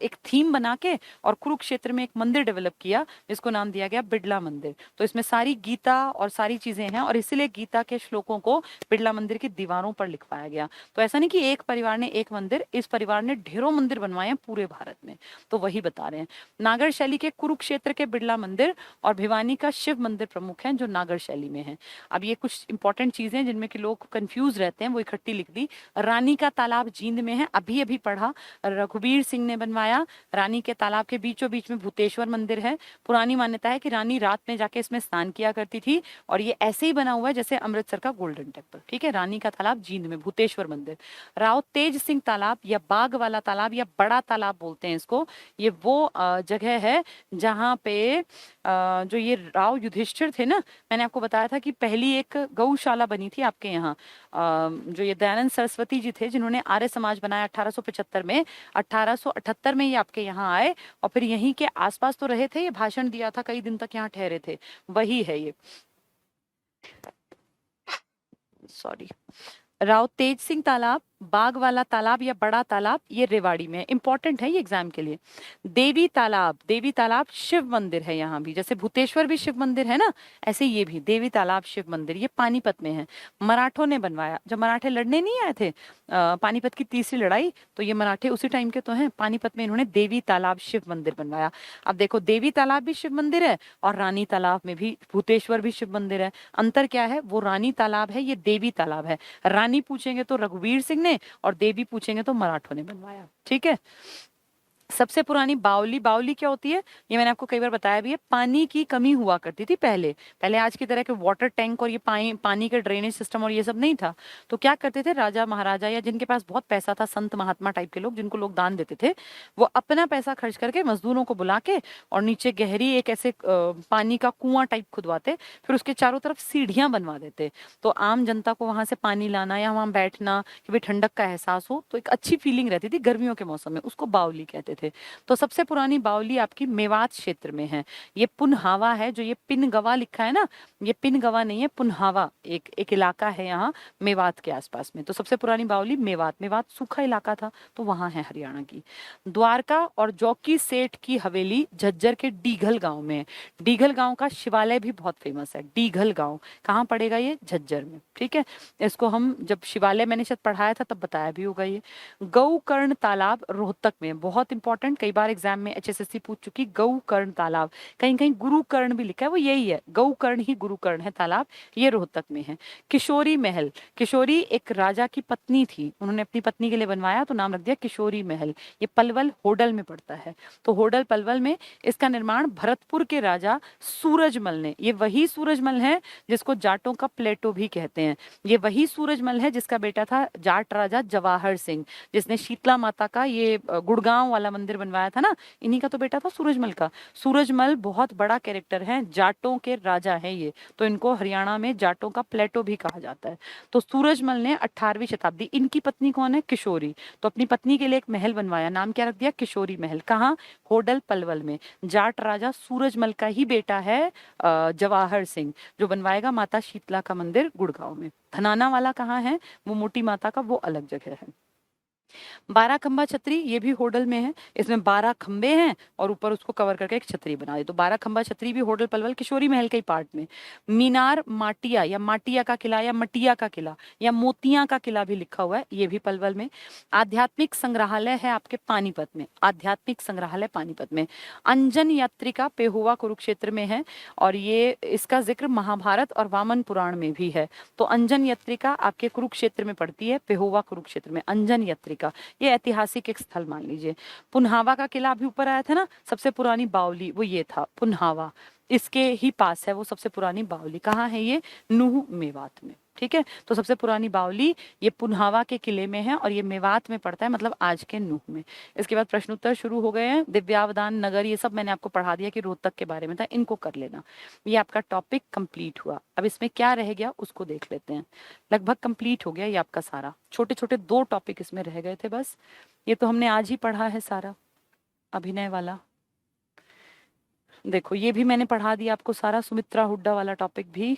Speaker 1: एक थीम बना के और कुरुक्षेत्र में एक मंदिर डेवलप किया, जिसको नाम दिया गया बिड़ला मंदिर। तो इसमें सारी गीता और सारी चीजें हैं, और इसीलिए गीता के श्लोकों को बिड़ला मंदिर की दीवारों पर लिखवाया गया। तो ऐसा नहीं कि एक परिवार ने एक मंदिर, इस परिवार ने ढेरों मंदिर बनवाए हैं पूरे भारत में। तो वही बता रहे हैं। नागर शैली के कुरुक्षेत्र के बिड़ला मंदिर और भिवानी का शिव मंदिर प्रमुख हैं, जो नागर शैली में है। अब ये कुछ इंपॉर्टेंट चीजें जिनमें कि लोग कंफ्यूज रहते हैं, वो इकट्ठी लिख दी। रानी का तालाब जींद में है, अभी अभी पढ़ा, रघुवीर सिंह ने बनवाया। रानी के तालाब के बीचों बीच में भूतेश्वर मंदिर है। पुरानी मान्यता है कि रानी रात में जाके इसमें स्नान किया करती थी, और ये ऐसे ही बना हुआ है जैसे अमृतसर का गोल्डन टेम्पल। ठीक है, रानी का तालाब जींद में, भूतेश्वर मंदिर। राव तेज सिंह तालाब या बाग वाला तालाब या बड़ा तालाब बोलते हैं इसको, ये वो जगह है जहाँ पे जो ये राव युधिष्ठिर थे ना, मैंने आपको बताया था कि पहली एक गौशाला बनी थी आपके यहाँ। जो ये दयानंद सरस्वती जी थे, जिन्होंने आर्य समाज बनाया 1875 में, 1878 में ये आपके यहाँ आए और फिर यहीं के आसपास तो रहे थे, ये भाषण दिया था, कई दिन तक यहाँ ठहरे थे, वही है ये। सॉरी, राव तेज सिंह तालाब, बाग वाला तालाब या बड़ा तालाब, ये रेवाड़ी में है, इंपॉर्टेंट है ये एग्जाम के लिए। देवी तालाब, देवी तालाब शिव मंदिर है यहाँ भी, जैसे भूतेश्वर भी शिव मंदिर है ना, ऐसे ये भी देवी तालाब शिव मंदिर, ये पानीपत में है। मराठों ने बनवाया, जब मराठे लड़ने नहीं आए थे पानीपत की तीसरी लड़ाई, तो ये मराठे उसी टाइम के तो हैं। पानीपत में इन्होंने देवी तालाब शिव मंदिर बनवाया। अब देखो, देवी तालाब भी शिव मंदिर है और रानी तालाब में भी, भूतेश्वर भी शिव मंदिर है। अंतर क्या है, वो रानी तालाब है, ये देवी तालाब है। रानी पूछेंगे तो रघुवीर सिंह ने, और देवी पूछेंगे तो मराठों ने बनवाया। ठीक है। सबसे पुरानी बावली, बावली क्या होती है ये मैंने आपको कई बार बताया भी है। पानी की कमी हुआ करती थी पहले, पहले आज की तरह के वाटर टैंक और ये पानी के ड्रेनेज सिस्टम और ये सब नहीं था। तो क्या करते थे राजा महाराजा या जिनके पास बहुत पैसा था, संत महात्मा टाइप के लोग जिनको लोग दान देते थे, वो अपना पैसा खर्च करके मजदूरों को बुला के और नीचे गहरी एक ऐसे पानी का कुआं टाइप खुदवाते, फिर उसके चारों तरफ सीढ़ियां बनवा देते। तो आम जनता को वहां से पानी लाना या वहां बैठना कि भाई ठंडक का एहसास हो, तो एक अच्छी फीलिंग रहती थी गर्मियों के मौसम में, उसको बावली कहते थे। तो सबसे पुरानी बावली आपकी मेवात क्षेत्र में है। ये पुनहावा है, जो ये पिनगवा लिखा है ना, ये पिनगवा नहीं है, पुनहावा एक एक इलाका है यहाँ मेवात के आसपास में। तो सबसे पुरानी बावली मेवात, मेवात सूखा इलाका था तो वहां है हरियाणा की। द्वारका और जौकी सेठ की हवेली झज्जर के डीघल गांव में है। डीघल गांव का शिवालय भी बहुत फेमस है। डीघल गांव कहाँ पड़ेगा? ये झज्जर में, ठीक है। इसको हम जब शिवालय मैंने शायद पढ़ाया था तब बताया भी होगा। ये गौकर्ण तालाब रोहतक में, बहुत इंपॉर्टेंट, कई बार एग्जाम में HSSC पूछ चुकी। गौकर्ण तालाब, कहीं कहीं गुरुकर्ण भी लिखा है, वो यही है, गौकर्ण ही गुरुकर्ण है तालाब, ये रोहतक में है। किशोरी महल, किशोरी एक राजा की पत्नी थी, उन्होंने अपनी पत्नी के लिए बनवाया तो नाम रख दिया किशोरी महल। ये पलवल होडल में पड़ता है। तो होडल पलवल में इसका निर्माण भरतपुर के राजा सूरजमल ने, ये वही सूरजमल है जिसको जाटों का प्लेटो भी कहते हैं, ये वही सूरजमल है जिसका बेटा था जाट राजा जवाहर सिंह, जिसने शीतला माता का ये गुड़गांव वाला मंदिर बनवाया था ना, इन्हीं का तो बेटा था सूरजमल का। सूरजमल बहुत बड़ा कैरेक्टर है, जाटों के राजा है ये, तो इनको हरियाणा में जाटों का प्लेटो भी कहा जाता है। तो सूरजमल ने 18वीं शताब्दी, इनकी पत्नी कौन है? किशोरी, तो अपनी पत्नी के लिए एक महल बनवाया, नाम क्या रख दिया? किशोरी महल। कहाँ? होडल पलवल में। जाट राजा सूरजमल का ही बेटा है जवाहर सिंह, जो बनवाएगा माता शीतला का मंदिर गुड़गांव में। धनाना वाला कहाँ है? वो मोटी माता का, वो अलग जगह है। 12 खंबा छतरी, ये भी होडल में है, इसमें 12 खंबे हैं और ऊपर उसको कवर करके एक छतरी बना दी, तो 12 खंबा छतरी भी होडल पलवल किशोरी महल के ही पार्ट में। मीनार माटिया या माटिया का किला या मटिया का किला या मोतिया का किला भी लिखा हुआ है, ये भी पलवल में। आध्यात्मिक संग्रहालय है आपके पानीपत में, आध्यात्मिक संग्रहालय पानीपत में। अंजन यात्रिका पेहुआ कुरुक्षेत्र में है और ये इसका जिक्र महाभारत और वामन पुराण में भी है। तो अंजन यात्रिका आपके कुरुक्षेत्र में पड़ती है, पेहुआ कुरुक्षेत्र में अंजन यात्रिका, ये ऐतिहासिक एक स्थल मान लीजिए। पुन्हावा का किला अभी ऊपर आया था ना, सबसे पुरानी बावली वो ये था पुन्हावा, इसके ही पास है वो सबसे पुरानी बावली। कहाँ है ये? नूह मेवात में, ठीक है। तो सबसे पुरानी बावली ये पुन्हावा के किले में है और ये मेवात में पड़ता है, मतलब आज के नूह में। इसके बाद प्रश्न उत्तर शुरू हो गए हैं। दिव्यावदान नगर ये सब मैंने आपको पढ़ा दिया कि रोहतक के बारे में था, इनको कर लेना। ये आपका टॉपिक कंप्लीट हुआ। अब इसमें क्या रह गया उसको देख लेते हैं। लगभग कंप्लीट हो गया ये आपका सारा, छोटे छोटे 2 टॉपिक इसमें रह गए थे बस। ये तो हमने आज ही पढ़ा है सारा, अभिनय वाला। देखो ये भी मैंने पढ़ा दिया आपको सारा, सुमित्रा हुड्डा वाला टॉपिक भी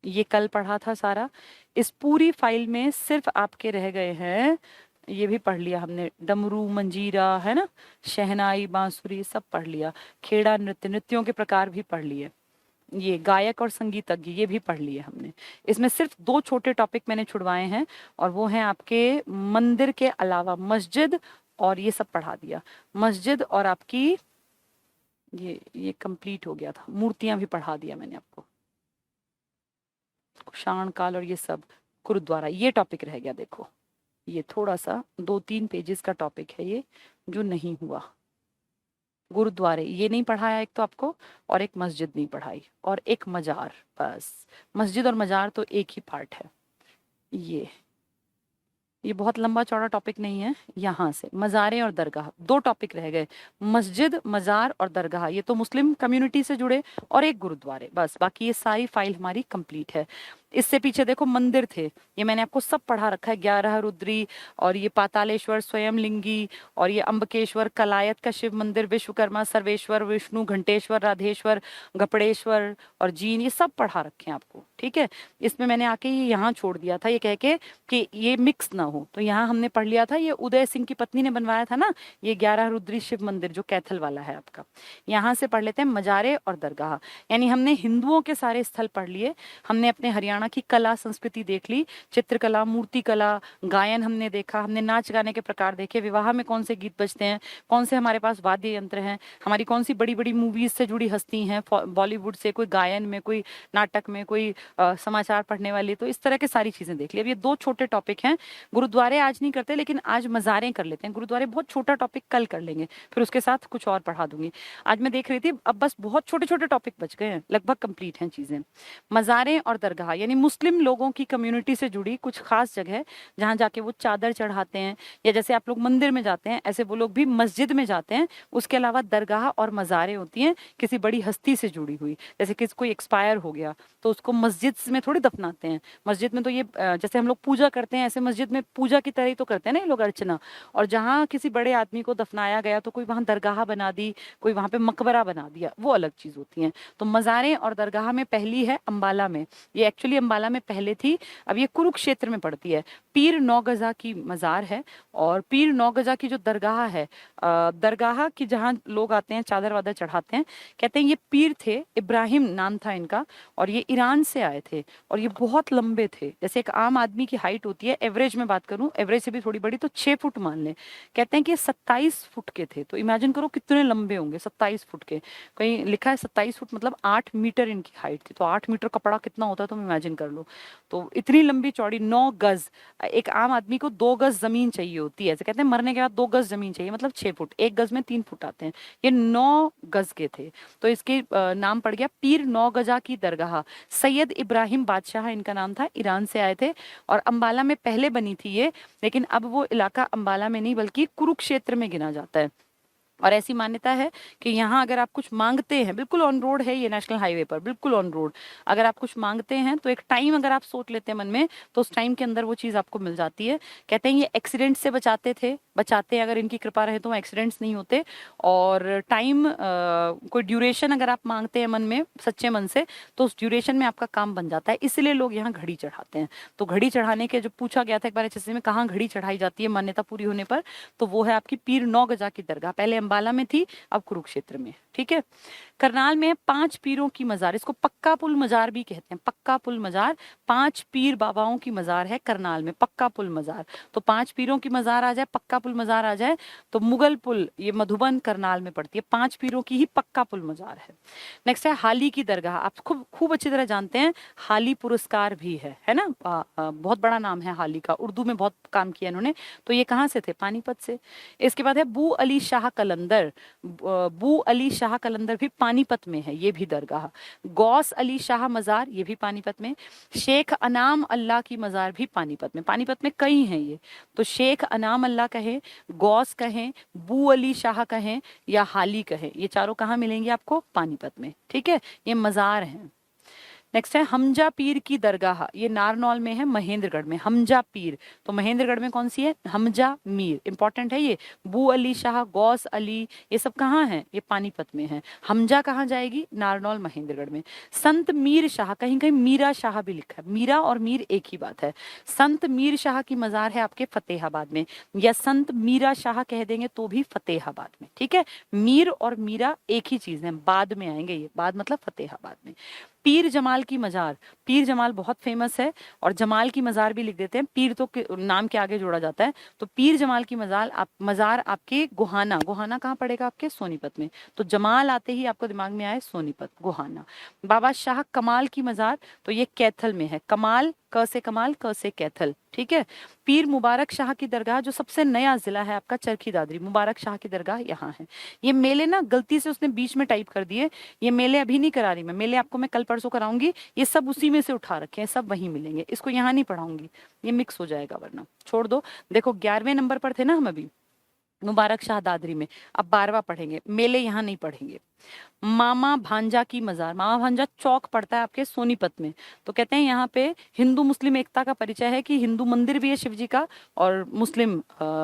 Speaker 1: ये कल पढ़ा था सारा। इस पूरी फाइल में सिर्फ आपके रह गए हैं, ये भी पढ़ लिया हमने, डमरू मंजीरा है ना, शहनाई बांसुरी सब पढ़ लिया। खेड़ा नृत्य, नृत्यों के प्रकार भी पढ़ लिए। ये गायक और संगीतज्ञ ये भी पढ़ लिए हमने। इसमें सिर्फ 2 छोटे टॉपिक मैंने छुड़वाए हैं और वो हैं आपके मंदिर के अलावा मस्जिद, और ये सब पढ़ा दिया। मस्जिद और आपकी ये कंप्लीट हो गया था। मूर्तियां भी पढ़ा दिया मैंने आपको, कुषाण काल और ये सब। गुरुद्वारा ये टॉपिक रह गया, देखो ये थोड़ा सा 2-3 पेजेस का टॉपिक है ये जो नहीं हुआ। गुरुद्वारे ये नहीं पढ़ाया एक तो आपको, और एक मस्जिद नहीं पढ़ाई, और एक मजार, बस। मस्जिद और मजार तो एक ही पार्ट है। ये बहुत लंबा चौड़ा टॉपिक नहीं है। यहाँ से मज़ारें और दरगाह 2 टॉपिक रह गए, मस्जिद मज़ार और दरगाह, ये तो मुस्लिम कम्युनिटी से जुड़े, और एक गुरुद्वारे, बस। बाकी ये सारी फाइल हमारी कंप्लीट है। इससे पीछे देखो मंदिर थे, ये मैंने आपको सब पढ़ा रखा है। 11 रुद्री और ये पातालेश्वर स्वयंलिंगी और ये अम्बकेश्वर, कलायत का शिव मंदिर, विश्वकर्मा, सर्वेश्वर, विष्णु, घंटेश्वर, राधेश्वर, गपड़ेश्वर और जीन, ये सब पढ़ा रखे हैं आपको, ठीक है। इसमें मैंने आके ये यहाँ छोड़ दिया था, ये कह के कि ये मिक्स ना हो, तो यहाँ हमने पढ़ लिया था। ये उदय सिंह की पत्नी ने बनवाया था ना, ये 11 रुद्री शिव मंदिर जो कैथल वाला है आपका। यहाँ से पढ़ लेते हैं मजारे और दरगाह, यानी हमने हिंदुओं के सारे स्थल पढ़ लिए। हमने अपने हरियाणा की कला संस्कृति देख ली, चित्रकला, मूर्ति कला, गायन हमने देखा, हमने नाच गाने के प्रकार देखे, विवाह में कौन से गीत बजते हैं, कौन से हमारे पास वाद्य यंत्र हैं, हमारी कौन सी बड़ी बड़ी मूवीज से जुड़ी हस्ती हैं, बॉलीवुड से, कोई गायन में, कोई नाटक में, कोई समाचार पढ़ने वाली, तो इस तरह के सारी चीजें देख ली। अब ये 2 छोटे टॉपिक हैं, गुरु गुरुद्वारे आज नहीं करते, लेकिन आज मज़ारें कर लेते हैं। गुरुद्वारे बहुत छोटा टॉपिक कल कर लेंगे, फिर उसके साथ कुछ और पढ़ा दूंगी। आज मैं देख रही थी, अब बस बहुत छोटे छोटे टॉपिक बच गए हैं, लगभग कंप्लीट हैं चीज़ें। मज़ारें और दरगाह यानी मुस्लिम लोगों की कम्युनिटी से जुड़ी कुछ खास जगह जहाँ जाके वो चादर चढ़ाते हैं, या जैसे आप लोग मंदिर में जाते हैं ऐसे वो लोग भी मस्जिद में जाते हैं। उसके अलावा दरगाह और मज़ारें होती हैं किसी बड़ी हस्ती से जुड़ी हुई, जैसे किसी कोई एक्सपायर हो गया तो उसको मस्जिद में थोड़ी दफनाते हैं। मस्जिद में तो ये जैसे हम लोग पूजा करते हैं ऐसे मस्जिद में पूजा की तरह ही तो करते हैं ना ये लोग, अर्चना। और जहाँ किसी बड़े आदमी को दफनाया गया तो कोई वहाँ दरगाह बना दी, कोई वहाँ पे मकबरा बना दिया, वो अलग चीज़ होती हैं। तो मज़ारें और दरगाह में पहली है अम्बाला में, ये एक्चुअली अम्बाला में पहले थी, अब ये कुरुक्षेत्र में पड़ती है। पीर नौगज़ा की मज़ार है, और पीर नौगज़ा की जो दरगाह है, दरगाह की जहाँ लोग आते हैं चादर वादर चढ़ाते हैं, कहते हैं ये पीर थे, इब्राहिम नाम था इनका, और ये ईरान से आए थे, और ये बहुत लंबे थे। जैसे एक आम आदमी की हाइट होती है, एवरेज में बात करूं, एवरेज से भी थोड़ी बड़ी तो 6 फुट मान लें। कहते हैं कि ये 27 फुट के थे, तो इमेजिन करो कितने लंबे होंगे 27 फुट के। कहीं लिखा है 27 फुट मतलब 8 मीटर इनकी हाइट थी, तो 8 मीटर कपड़ा कितना होता है तुम इमेजिन कर लो। तो इतनी लंबी चौड़ी, 9 गज। एक आम आदमी को 2 गज जमीन चाहिए होती है, ऐसे कहते हैं मरने के बाद 2 गज जमीन चाहिए, मतलब 6 फुट, 1 गज में 3 फुट आते हैं। ये 9 गज के थे, तो इसके नाम पड़ गया पीर नौगजा की दरगाह। सैयद इब्राहिम बादशाह इनका नाम था, ईरान से आए थे, और अंबाला में पहले बनी थी ये, लेकिन अब वो इलाका अंबाला में नहीं बल्कि कुरुक्षेत्र में गिना जाता है। और ऐसी मान्यता है कि यहाँ अगर आप कुछ मांगते हैं, बिल्कुल ऑन रोड है ये, नेशनल हाईवे पर बिल्कुल ऑन रोड, अगर आप कुछ मांगते हैं तो एक टाइम अगर आप सोच लेते हैं मन में, तो उस टाइम के अंदर वो चीज़ आपको मिल जाती है। कहते हैं ये एक्सीडेंट से बचाते हैं, अगर इनकी कृपा रहे तो एक्सीडेंट्स नहीं होते। और टाइम कोई ड्यूरेशन अगर आप मांगते हैं मन में सच्चे मन से, तो उस ड्यूरेशन में आपका काम बन जाता है, इसलिए लोग यहाँ घड़ी चढ़ाते हैं। तो घड़ी चढ़ाने के जो पूछा गया था एक बार एचएससी में, कहाँ घड़ी चढ़ाई जाती है मान्यता पूरी होने पर, तो वो है आपकी पीर नौगजा की दरगाह, पहले अंबाला में थी, अब कुरुक्षेत्र में। ठीक है। करनाल में 5 पीरों की मजार, इसको पक्का पुल मजार भी कहते हैं, पक्का पुल मजार। 5 पीर बाबाओं की मजार है करनाल में, पक्का पुल मजार। तो 5 पीरों की मजार आ जाए, पक्का पुल मजार आ जाए, तो मुगल पुल ये मधुबन करनाल में पड़ती है, 5 पीरों की ही पक्का पुल मजार है। नेक्स्ट है हाली की दरगाह, आप खूब खूब अच्छी तरह जानते हैं, हाली पुरस्कार भी है ना, बहुत बड़ा नाम है हाली का, उर्दू में बहुत काम किया इन्होंने। तो ये कहाँ से थे? पानीपत से। इसके बाद है बू अली शाह कलंदर, बू अली शाह कलंदर भी पानीपत में है, ये भी दरगाह। गौस अली शाह मजार, ये भी पानीपत में। शेख अनाम अल्लाह की मजार भी पानीपत में, पानीपत में कई हैं ये, तो शेख अनाम अल्लाह कहें, गौस कहें, बू अली शाह कहें, या हाली कहें, ये चारों कहाँ मिलेंगे आपको? पानीपत में। ठीक है, ये मजार हैं। नेक्स्ट है हमजा पीर की दरगाह, ये नारनौल में है, महेंद्रगढ़ में। हमजा पीर, तो महेंद्रगढ़ में कौन सी है? हमजा मीर, इंपॉर्टेंट है ये। बू अली शाह, गौस अली, ये सब कहाँ है? ये पानीपत में है। हमजा कहाँ जाएगी? नारनौल महेंद्रगढ़ में। संत मीर शाह, कहीं कहीं मीरा शाह भी लिखा है, मीरा और मीर एक ही बात है। संत मीर शाह की मजार है आपके फतेहाबाद में, या संत मीरा शाह कह देंगे तो भी फतेहाबाद में। ठीक है, मीर और मीरा एक ही चीज है, बाद में आएंगे ये, बाद मतलब फतेहाबाद में। पीर जमाल की मजार, पीर जमाल बहुत फेमस है, और जमाल की मजार भी लिख देते हैं, पीर तो नाम के आगे जोड़ा जाता है। तो पीर जमाल की मजार आपके गोहाना, गोहाना कहाँ पड़ेगा आपके? सोनीपत में। तो जमाल आते ही आपको दिमाग में आए सोनीपत, गोहाना। बाबा शाह कमाल की मजार, तो ये कैथल में है, कमाल क से कमाल, क से कैथल। ठीक है। पीर मुबारक शाह की दरगाह, जो सबसे नया जिला है आपका चरखी दादरी, मुबारक शाह की दरगाह यहाँ है। ये मेले ना गलती से उसने बीच में टाइप कर दिए, ये मेले अभी नहीं करा रही मैं, मेले आपको मैं कल परसों कराऊंगी, ये सब उसी में से उठा रखे हैं, सब वहीं मिलेंगे, इसको यहाँ नहीं पढ़ाऊंगी, ये मिक्स हो जाएगा, वरना छोड़ दो। देखो 11वें नंबर पर थे ना हम अभी मुबारक शाह दादरी में, अब 12वां पढ़ेंगे, मेले यहाँ नहीं पढ़ेंगे। मामा भांजा की मजार, मामा भांजा चौक पड़ता है आपके सोनीपत में। तो कहते हैं यहाँ पे हिंदू मुस्लिम एकता का परिचय है, कि हिंदू मंदिर भी है शिव जी का और मुस्लिम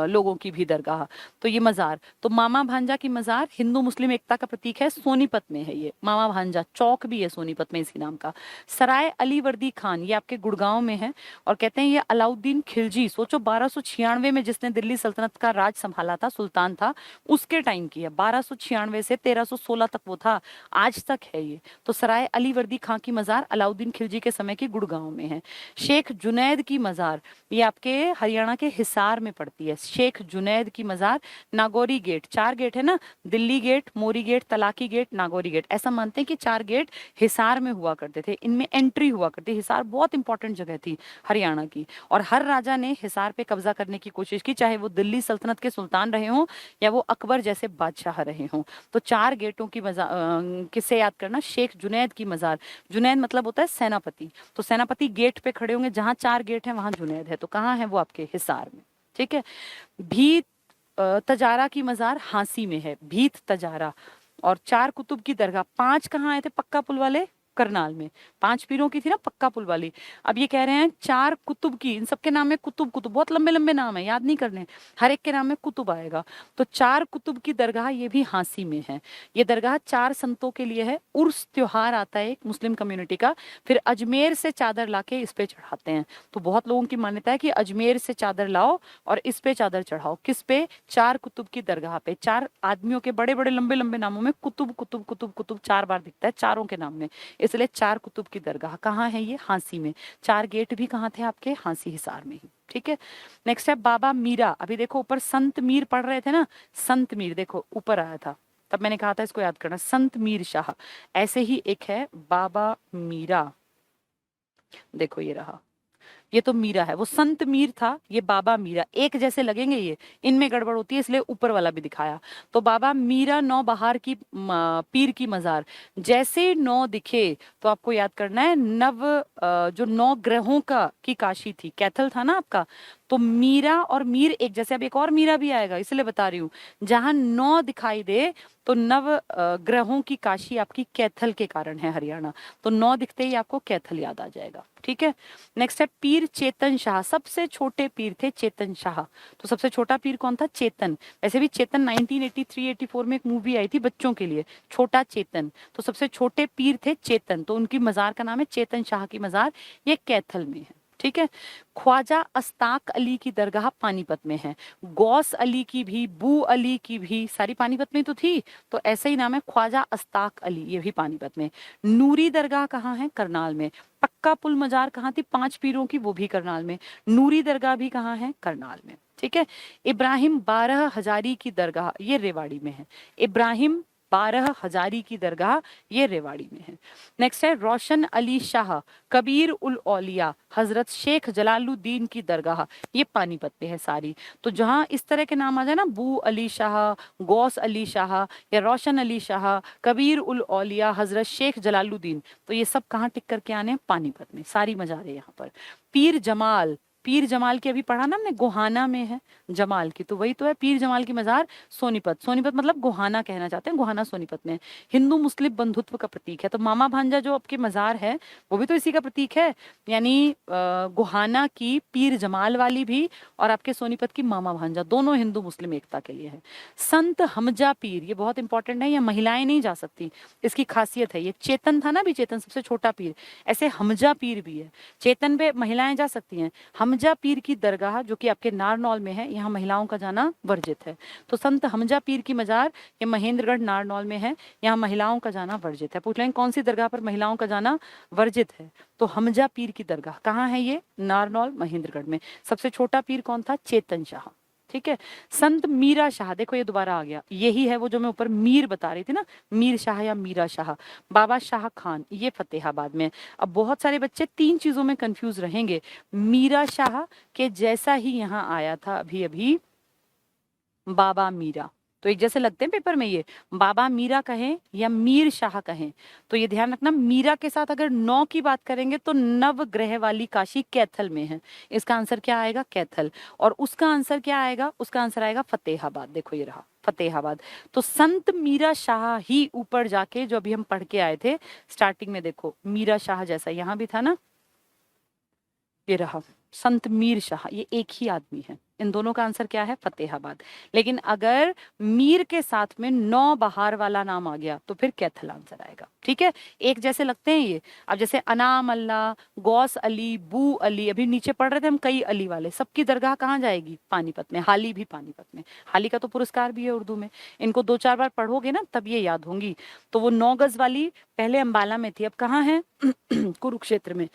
Speaker 1: लोगों की भी दरगाह। तो ये मजार, तो मामा भांजा की मजार हिंदू मुस्लिम एकता का प्रतीक है, सोनीपत में है ये। मामा भांजा चौक भी है सोनीपत में इसी नाम का। सराय अली वर्दी खान, ये आपके गुड़गांव में है, और कहते हैं ये अलाउद्दीन खिलजी, सोचो 1296 में जिसने दिल्ली सल्तनत का राज संभाला था, सुल्तान था, उसके टाइम की है। 1296 से 1316 1516 तक वो था, आज तक है ये। तो सराय अलीवर्दी खां की मजार अलाउद्दीन खिलजी के समय की गुड़गांव में है। शेख जुनैद की मजार ये आपके हरियाणा के हिसार में पड़ती है। शेख जुनैद की मजार नागौरी गेट, 4 गेट है ना, Delhi gate, Mori gate, Talaki gate, Nagauri gate, ऐसा मानते हैं कि 4 गेट हिसार में हुआ करते थे, इनमें एंट्री हुआ करती। हिसार बहुत इंपॉर्टेंट जगह थी हरियाणा की, और हर राजा ने हिसार पे कब्जा करने की कोशिश की, चाहे वो दिल्ली सल्तनत के सुल्तान रहे हों या वो अकबर जैसे बादशाह रहे हों। तो 4 गेटों की किससे याद करना, शेख जुनैद की मजार। जुनैद मतलब होता है सेनापति, तो सेनापति गेट पे खड़े होंगे, जहां 4 गेट हैं वहां जुनैद है, तो कहाँ है वो, आपके हिसार में। ठीक है। भीत तजारा की मजार हांसी में है, भीत तजारा। और 4 कुतुब की दरगाह, 5 कहाँ आए थे पक्का पुल वाले, करनाल में। 5 पीरों की थी ना पक्का पुल वाली। अब ये कह रहे हैं 4 कुतुब की, इन सबके नाम में कुतुब, कुतुब बहुत लंबे लंबे नाम है, याद नहीं करने, हर एक के नाम में कुतुब आएगा। तो 4 कुतुब की दरगाह ये भी हांसी में है। ये दरगाह 4 संतों के लिए है। उर्स त्योहार आता है एक मुस्लिम कम्युनिटी का, फिर अजमेर से चादर लाके इस पे चढ़ाते हैं। तो बहुत लोगों की मान्यता है कि अजमेर से चादर लाओ और इस पे चादर चढ़ाओ, किस पे, 4 कुतुब की दरगाह पे। 4 आदमियों के बड़े बड़े लंबे लंबे नामों में कुतुब कुतुब कुतुब कुतुब 4 बार दिखता है, चारों के नाम में, इसलिए 4 कुतुब की दरगाह कहाँ है, ये हांसी में। 4 गेट भी कहाँ थे आपके, हांसी हिसार में ही। ठीक है। नेक्स्ट है बाबा मीरा। अभी देखो ऊपर संत मीर पढ़ रहे थे ना, संत मीर देखो ऊपर आया था, तब मैंने कहा था इसको याद करना, संत मीर शाह। ऐसे ही एक है बाबा मीरा, देखो ये रहा, ये तो मीरा है, वो संत मीर था, ये बाबा मीरा, एक जैसे लगेंगे ये, इनमें गड़बड़ होती है इसलिए ऊपर वाला भी दिखाया। तो बाबा मीरा नौ बहार की पीर की मजार, जैसे 9 दिखे तो आपको याद करना है जो 9 ग्रहों का की काशी थी, कैथल था ना आपका, तो मीरा और मीर एक जैसे। अब एक और मीरा भी आएगा इसलिए बता रही हूँ, जहां 9 दिखाई दे तो ग्रहों की काशी आपकी कैथल के कारण है हरियाणा, तो 9 दिखते ही आपको कैथल याद आ जाएगा। ठीक है। नेक्स्ट है पीर चेतन शाह, सबसे छोटे पीर थे चेतन शाह। तो सबसे छोटा पीर कौन था, चेतन। वैसे भी चेतन 1983-84 में एक मूवी आई थी बच्चों के लिए, छोटा चेतन, तो सबसे छोटे पीर थे चेतन, तो उनकी मजार का नाम है चेतन शाह की मजार, ये कैथल में है। ठीक है। ख्वाजा अस्ताक अली की दरगाह पानीपत में है। गौस अली की भी, बू अली की भी, सारी पानीपत में तो थी, तो ऐसा ही नाम है ख्वाजा अस्ताक अली, ये भी पानीपत में। नूरी दरगाह कहाँ है, करनाल में। पक्का पुल मजार कहाँ थी, 5 पीरों की, वो भी करनाल में। नूरी दरगाह भी कहाँ है, करनाल में। ठीक है। इब्राहिम 12 हजारी की दरगाह, ये रेवाड़ी में है। इब्राहिम 12 हजारी की दरगाह, ये रेवाड़ी में है। नेक्स्ट है रोशन अली शाह कबीर उल औलिया हजरत शेख जलालुद्दीन की दरगाह, ये पानीपत में है सारी। तो जहां इस तरह के नाम आ जाए ना, बू अली शाह, गौस अली शाह या रोशन अली शाह, कबीर उल औलिया, हजरत शेख जलालुद्दीन, तो ये सब कहाँ टिक करके आने, पानीपत में, सारी मजारें यहाँ पर। पीर जमाल, पीर जमाल की अभी पढ़ा ना हमने, गोहाना में है जमाल की, तो वही तो है पीर जमाल की मजार सोनीपत। सोनीपत मतलब गोहाना कहना चाहते हैं, गोहाना सोनीपत में। हिंदू मुस्लिम बंधुत्व का प्रतीक है, तो मामा भांजा जो आपके मजार है वो भी तो इसी का प्रतीक है, यानी गोहाना की पीर जमाल वाली भी और आपके सोनीपत की मामा भांजा, दोनों हिंदू मुस्लिम एकता के लिए है। संत हमजा पीर, ये बहुत इंपॉर्टेंट है, ये महिलाएं नहीं जा सकती, इसकी खासियत है। ये चेतन था ना भी, चेतन सबसे छोटा पीर, ऐसे हमजा पीर भी है, चेतन पे महिलाएं जा सकती हैं। हमजा पीर की दरगाह जो कि आपके नारनौल में है, यहाँ महिलाओं का जाना वर्जित है। तो संत हमजा पीर की मजार ये महेंद्रगढ़ नारनौल में है, यहाँ महिलाओं का जाना वर्जित है। पूछ लेंगे कौन सी दरगाह पर महिलाओं का जाना वर्जित है, तो हमजा पीर की दरगाह कहाँ है, ये नारनौल महेंद्रगढ़ में। सबसे छोटा पीर कौन था, चेतन शाह। ठीक है। संत मीरा शाह, देखो ये दोबारा आ गया, यही है वो जो मैं ऊपर मीर बता रही थी ना, मीर शाह या मीरा शाह। बाबा शाह खान, ये फतेहाबाद में। अब बहुत सारे बच्चे 3 चीजों में कंफ्यूज रहेंगे, मीरा शाह के जैसा ही यहाँ आया था अभी अभी बाबा मीरा, तो एक जैसे लगते हैं पेपर में, ये बाबा मीरा कहें या मीर शाह कहें, तो ये ध्यान रखना, मीरा के साथ अगर 9 की बात करेंगे तो नवग्रह वाली काशी कैथल में है, इसका आंसर क्या आएगा, कैथल। और उसका आंसर क्या आएगा, उसका आंसर आएगा फतेहाबाद, देखो ये रहा फतेहाबाद। तो संत मीरा शाह ही ऊपर जाके जो अभी हम पढ़ के आए थे स्टार्टिंग में, देखो मीरा शाह जैसा यहाँ भी था ना, ये रहा संत मीर शाह, ये एक ही आदमी है। इन दोनों का आंसर क्या है? फतेहाबाद। लेकिन अगर मीर के साथ में नौ बहार वाला नाम आ गया तो फिर कैथल आंसर आएगा। ठीक है, एक जैसे लगते हैं ये। अब जैसे अनाम अल्लाह, गौस अली, बू अली, अभी नीचे पढ़ रहे थे हम कई अली वाले, सबकी दरगाह कहाँ जाएगी? पानीपत में। हाली भी पानीपत में, हाली का तो पुरस्कार भी है उर्दू में। इनको 2-4 बार पढ़ोगे ना तब ये याद होंगी। तो वो 9 गज वाली पहले अंबाला में थी, अब कहाँ है? कुरुक्षेत्र में।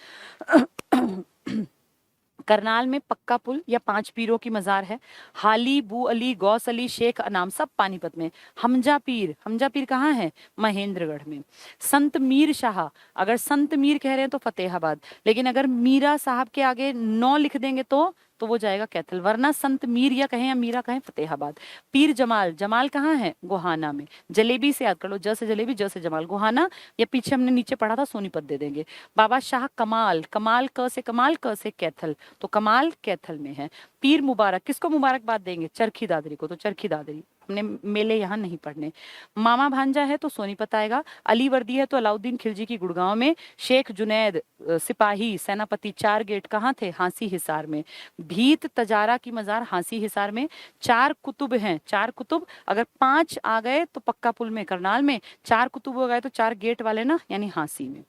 Speaker 1: करनाल में पक्का पुल या 5 पीरों की मजार है। हाली, बू अली, गौस अली, शेख अनाम सब पानीपत में। हमजा पीर, हमजा पीर कहाँ है? महेंद्रगढ़ में। संत मीर शाह, अगर संत मीर कह रहे हैं तो फतेहाबाद, लेकिन अगर मीरा साहब के आगे 9 लिख देंगे तो वो जाएगा कैथल, वरना संत मीर या कहें या मीरा कहें फतेहाबाद। पीर जमाल, जमाल कहाँ है? गोहाना में। जलेबी से याद कर लो, ज से जलेबी, ज से जमाल, गोहाना, या पीछे हमने नीचे पढ़ा था सोनीपत दे देंगे। बाबा शाह कमाल, कमाल क से कमाल, क से कैथल, तो कमाल कैथल में है। पीर मुबारक, किसको मुबारकबाद देंगे? चरखी दादरी को, तो चरखी दादरी। हमने मेले यहाँ नहीं पढ़ने। मामा भांजा है तो सोनीपत आएगा। अली वर्दी है तो अलाउद्दीन खिलजी की गुड़गांव में। शेख जुनैद सिपाही सेनापति 4 गेट कहाँ थे? हांसी हिसार में। भीत तजारा की मजार हांसी हिसार में। 4 कुतुब हैं, 4 कुतुब, अगर 5 आ गए तो पक्का पुल में करनाल में, 4 कुतुब हो गए तो 4 गेट वाले ना यानी हांसी में।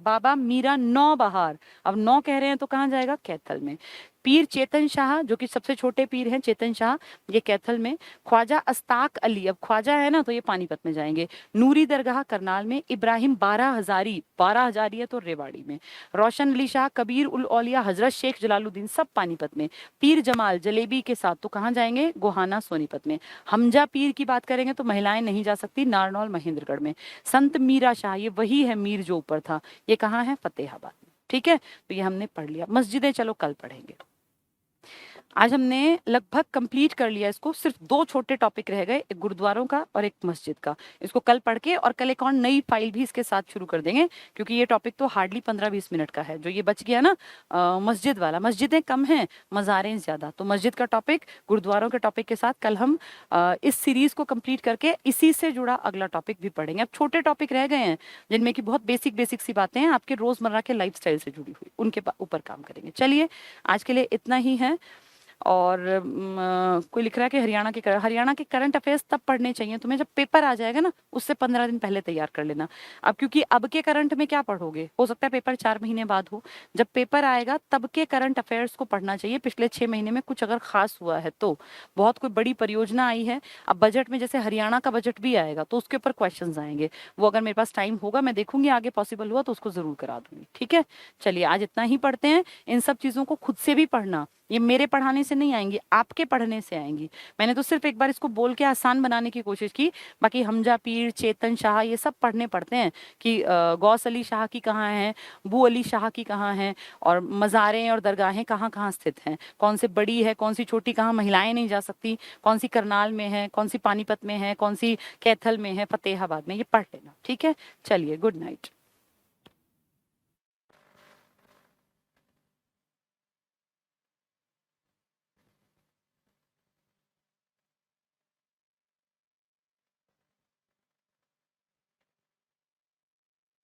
Speaker 1: बाबा मीरा 9 बहार, अब 9 कह रहे हैं तो कहाँ जाएगा? कैथल में। पीर चेतन शाह जो कि सबसे छोटे पीर हैं, चेतन शाह, ये कैथल में। ख्वाजा अस्ताक अली, अब ख्वाजा है ना तो ये पानीपत में जाएंगे। नूरी दरगाह करनाल में। इब्राहिम 12 हजारी, 12 हजारी है तो रेवाड़ी में। रोशन अली शाह, कबीर उल औलिया, हजरत शेख जलालुद्दीन सब पानीपत में। पीर जमाल जलेबी के साथ तो कहाँ जाएंगे? गोहाना सोनीपत में। हमजा पीर की बात करेंगे तो महिलाएं नहीं जा सकती, नारनौल महेंद्रगढ़ में। संत मीरा शाह, ये वही है मीर जो ऊपर था, ये कहाँ है? फतेहाबाद में। ठीक है, तो ये हमने पढ़ लिया। मस्जिदें चलो कल पढ़ेंगे। आज हमने लगभग कंप्लीट कर लिया इसको, सिर्फ 2 छोटे टॉपिक रह गए, एक गुरुद्वारों का और एक मस्जिद का। इसको कल पढ़ के और कल एक और नई फाइल भी इसके साथ शुरू कर देंगे, क्योंकि ये टॉपिक तो हार्डली 15-20 मिनट का है। जो ये बच गया ना मस्जिद वाला, मस्जिदें कम हैं, मज़ारें ज़्यादा, तो मस्जिद का टॉपिक गुरुद्वारों के टॉपिक के साथ कल हम इस सीरीज को कंप्लीट करके इसी से जुड़ा अगला टॉपिक भी पढ़ेंगे। अब छोटे टॉपिक रह गए हैं जिनमें की बहुत बेसिक बेसिक सी बातें हैं आपके रोजमर्रा के लाइफ स्टाइल से जुड़ी हुई, उनके ऊपर काम करेंगे। चलिए आज के लिए इतना ही है। और कोई लिख रहा है कि हरियाणा के करंट अफेयर्स तब पढ़ने चाहिए तुम्हें जब पेपर आ जाएगा ना, उससे 15 दिन पहले तैयार कर लेना। अब क्योंकि अब के करंट में क्या पढ़ोगे, हो सकता है पेपर 4 महीने बाद हो, जब पेपर आएगा तब के करंट अफेयर्स को पढ़ना चाहिए। पिछले 6 महीने में कुछ अगर खास हुआ है तो, बहुत कोई बड़ी परियोजना आई है, अब बजट में जैसे हरियाणा का बजट भी आएगा तो उसके ऊपर क्वेश्चन आएंगे, वो अगर मेरे पास टाइम होगा मैं देखूंगी, आगे पॉसिबल हुआ तो उसको जरूर करा दूंगी। ठीक है, चलिए आज इतना ही पढ़ते हैं। इन सब चीजों को खुद से भी पढ़ना, ये मेरे पढ़ाने से नहीं आएंगी, आपके पढ़ने से आएंगी। मैंने तो सिर्फ एक बार इसको बोल के आसान बनाने की कोशिश की, बाकी हमजा पीर, चेतन शाह, ये सब पढ़ने पड़ते हैं कि गौस अली शाह की कहाँ है, बू अली शाह की कहाँ है, और मज़ारें और दरगाहें कहाँ कहाँ स्थित हैं, कौन से बड़ी है, कौन सी छोटी, कहाँ महिलाएं नहीं जा सकती, कौन सी करनाल में है, कौन सी पानीपत में है, कौन सी कैथल में है, फतेहाबाद में, ये पढ़ लेना। ठीक है, चलिए गुड नाइट।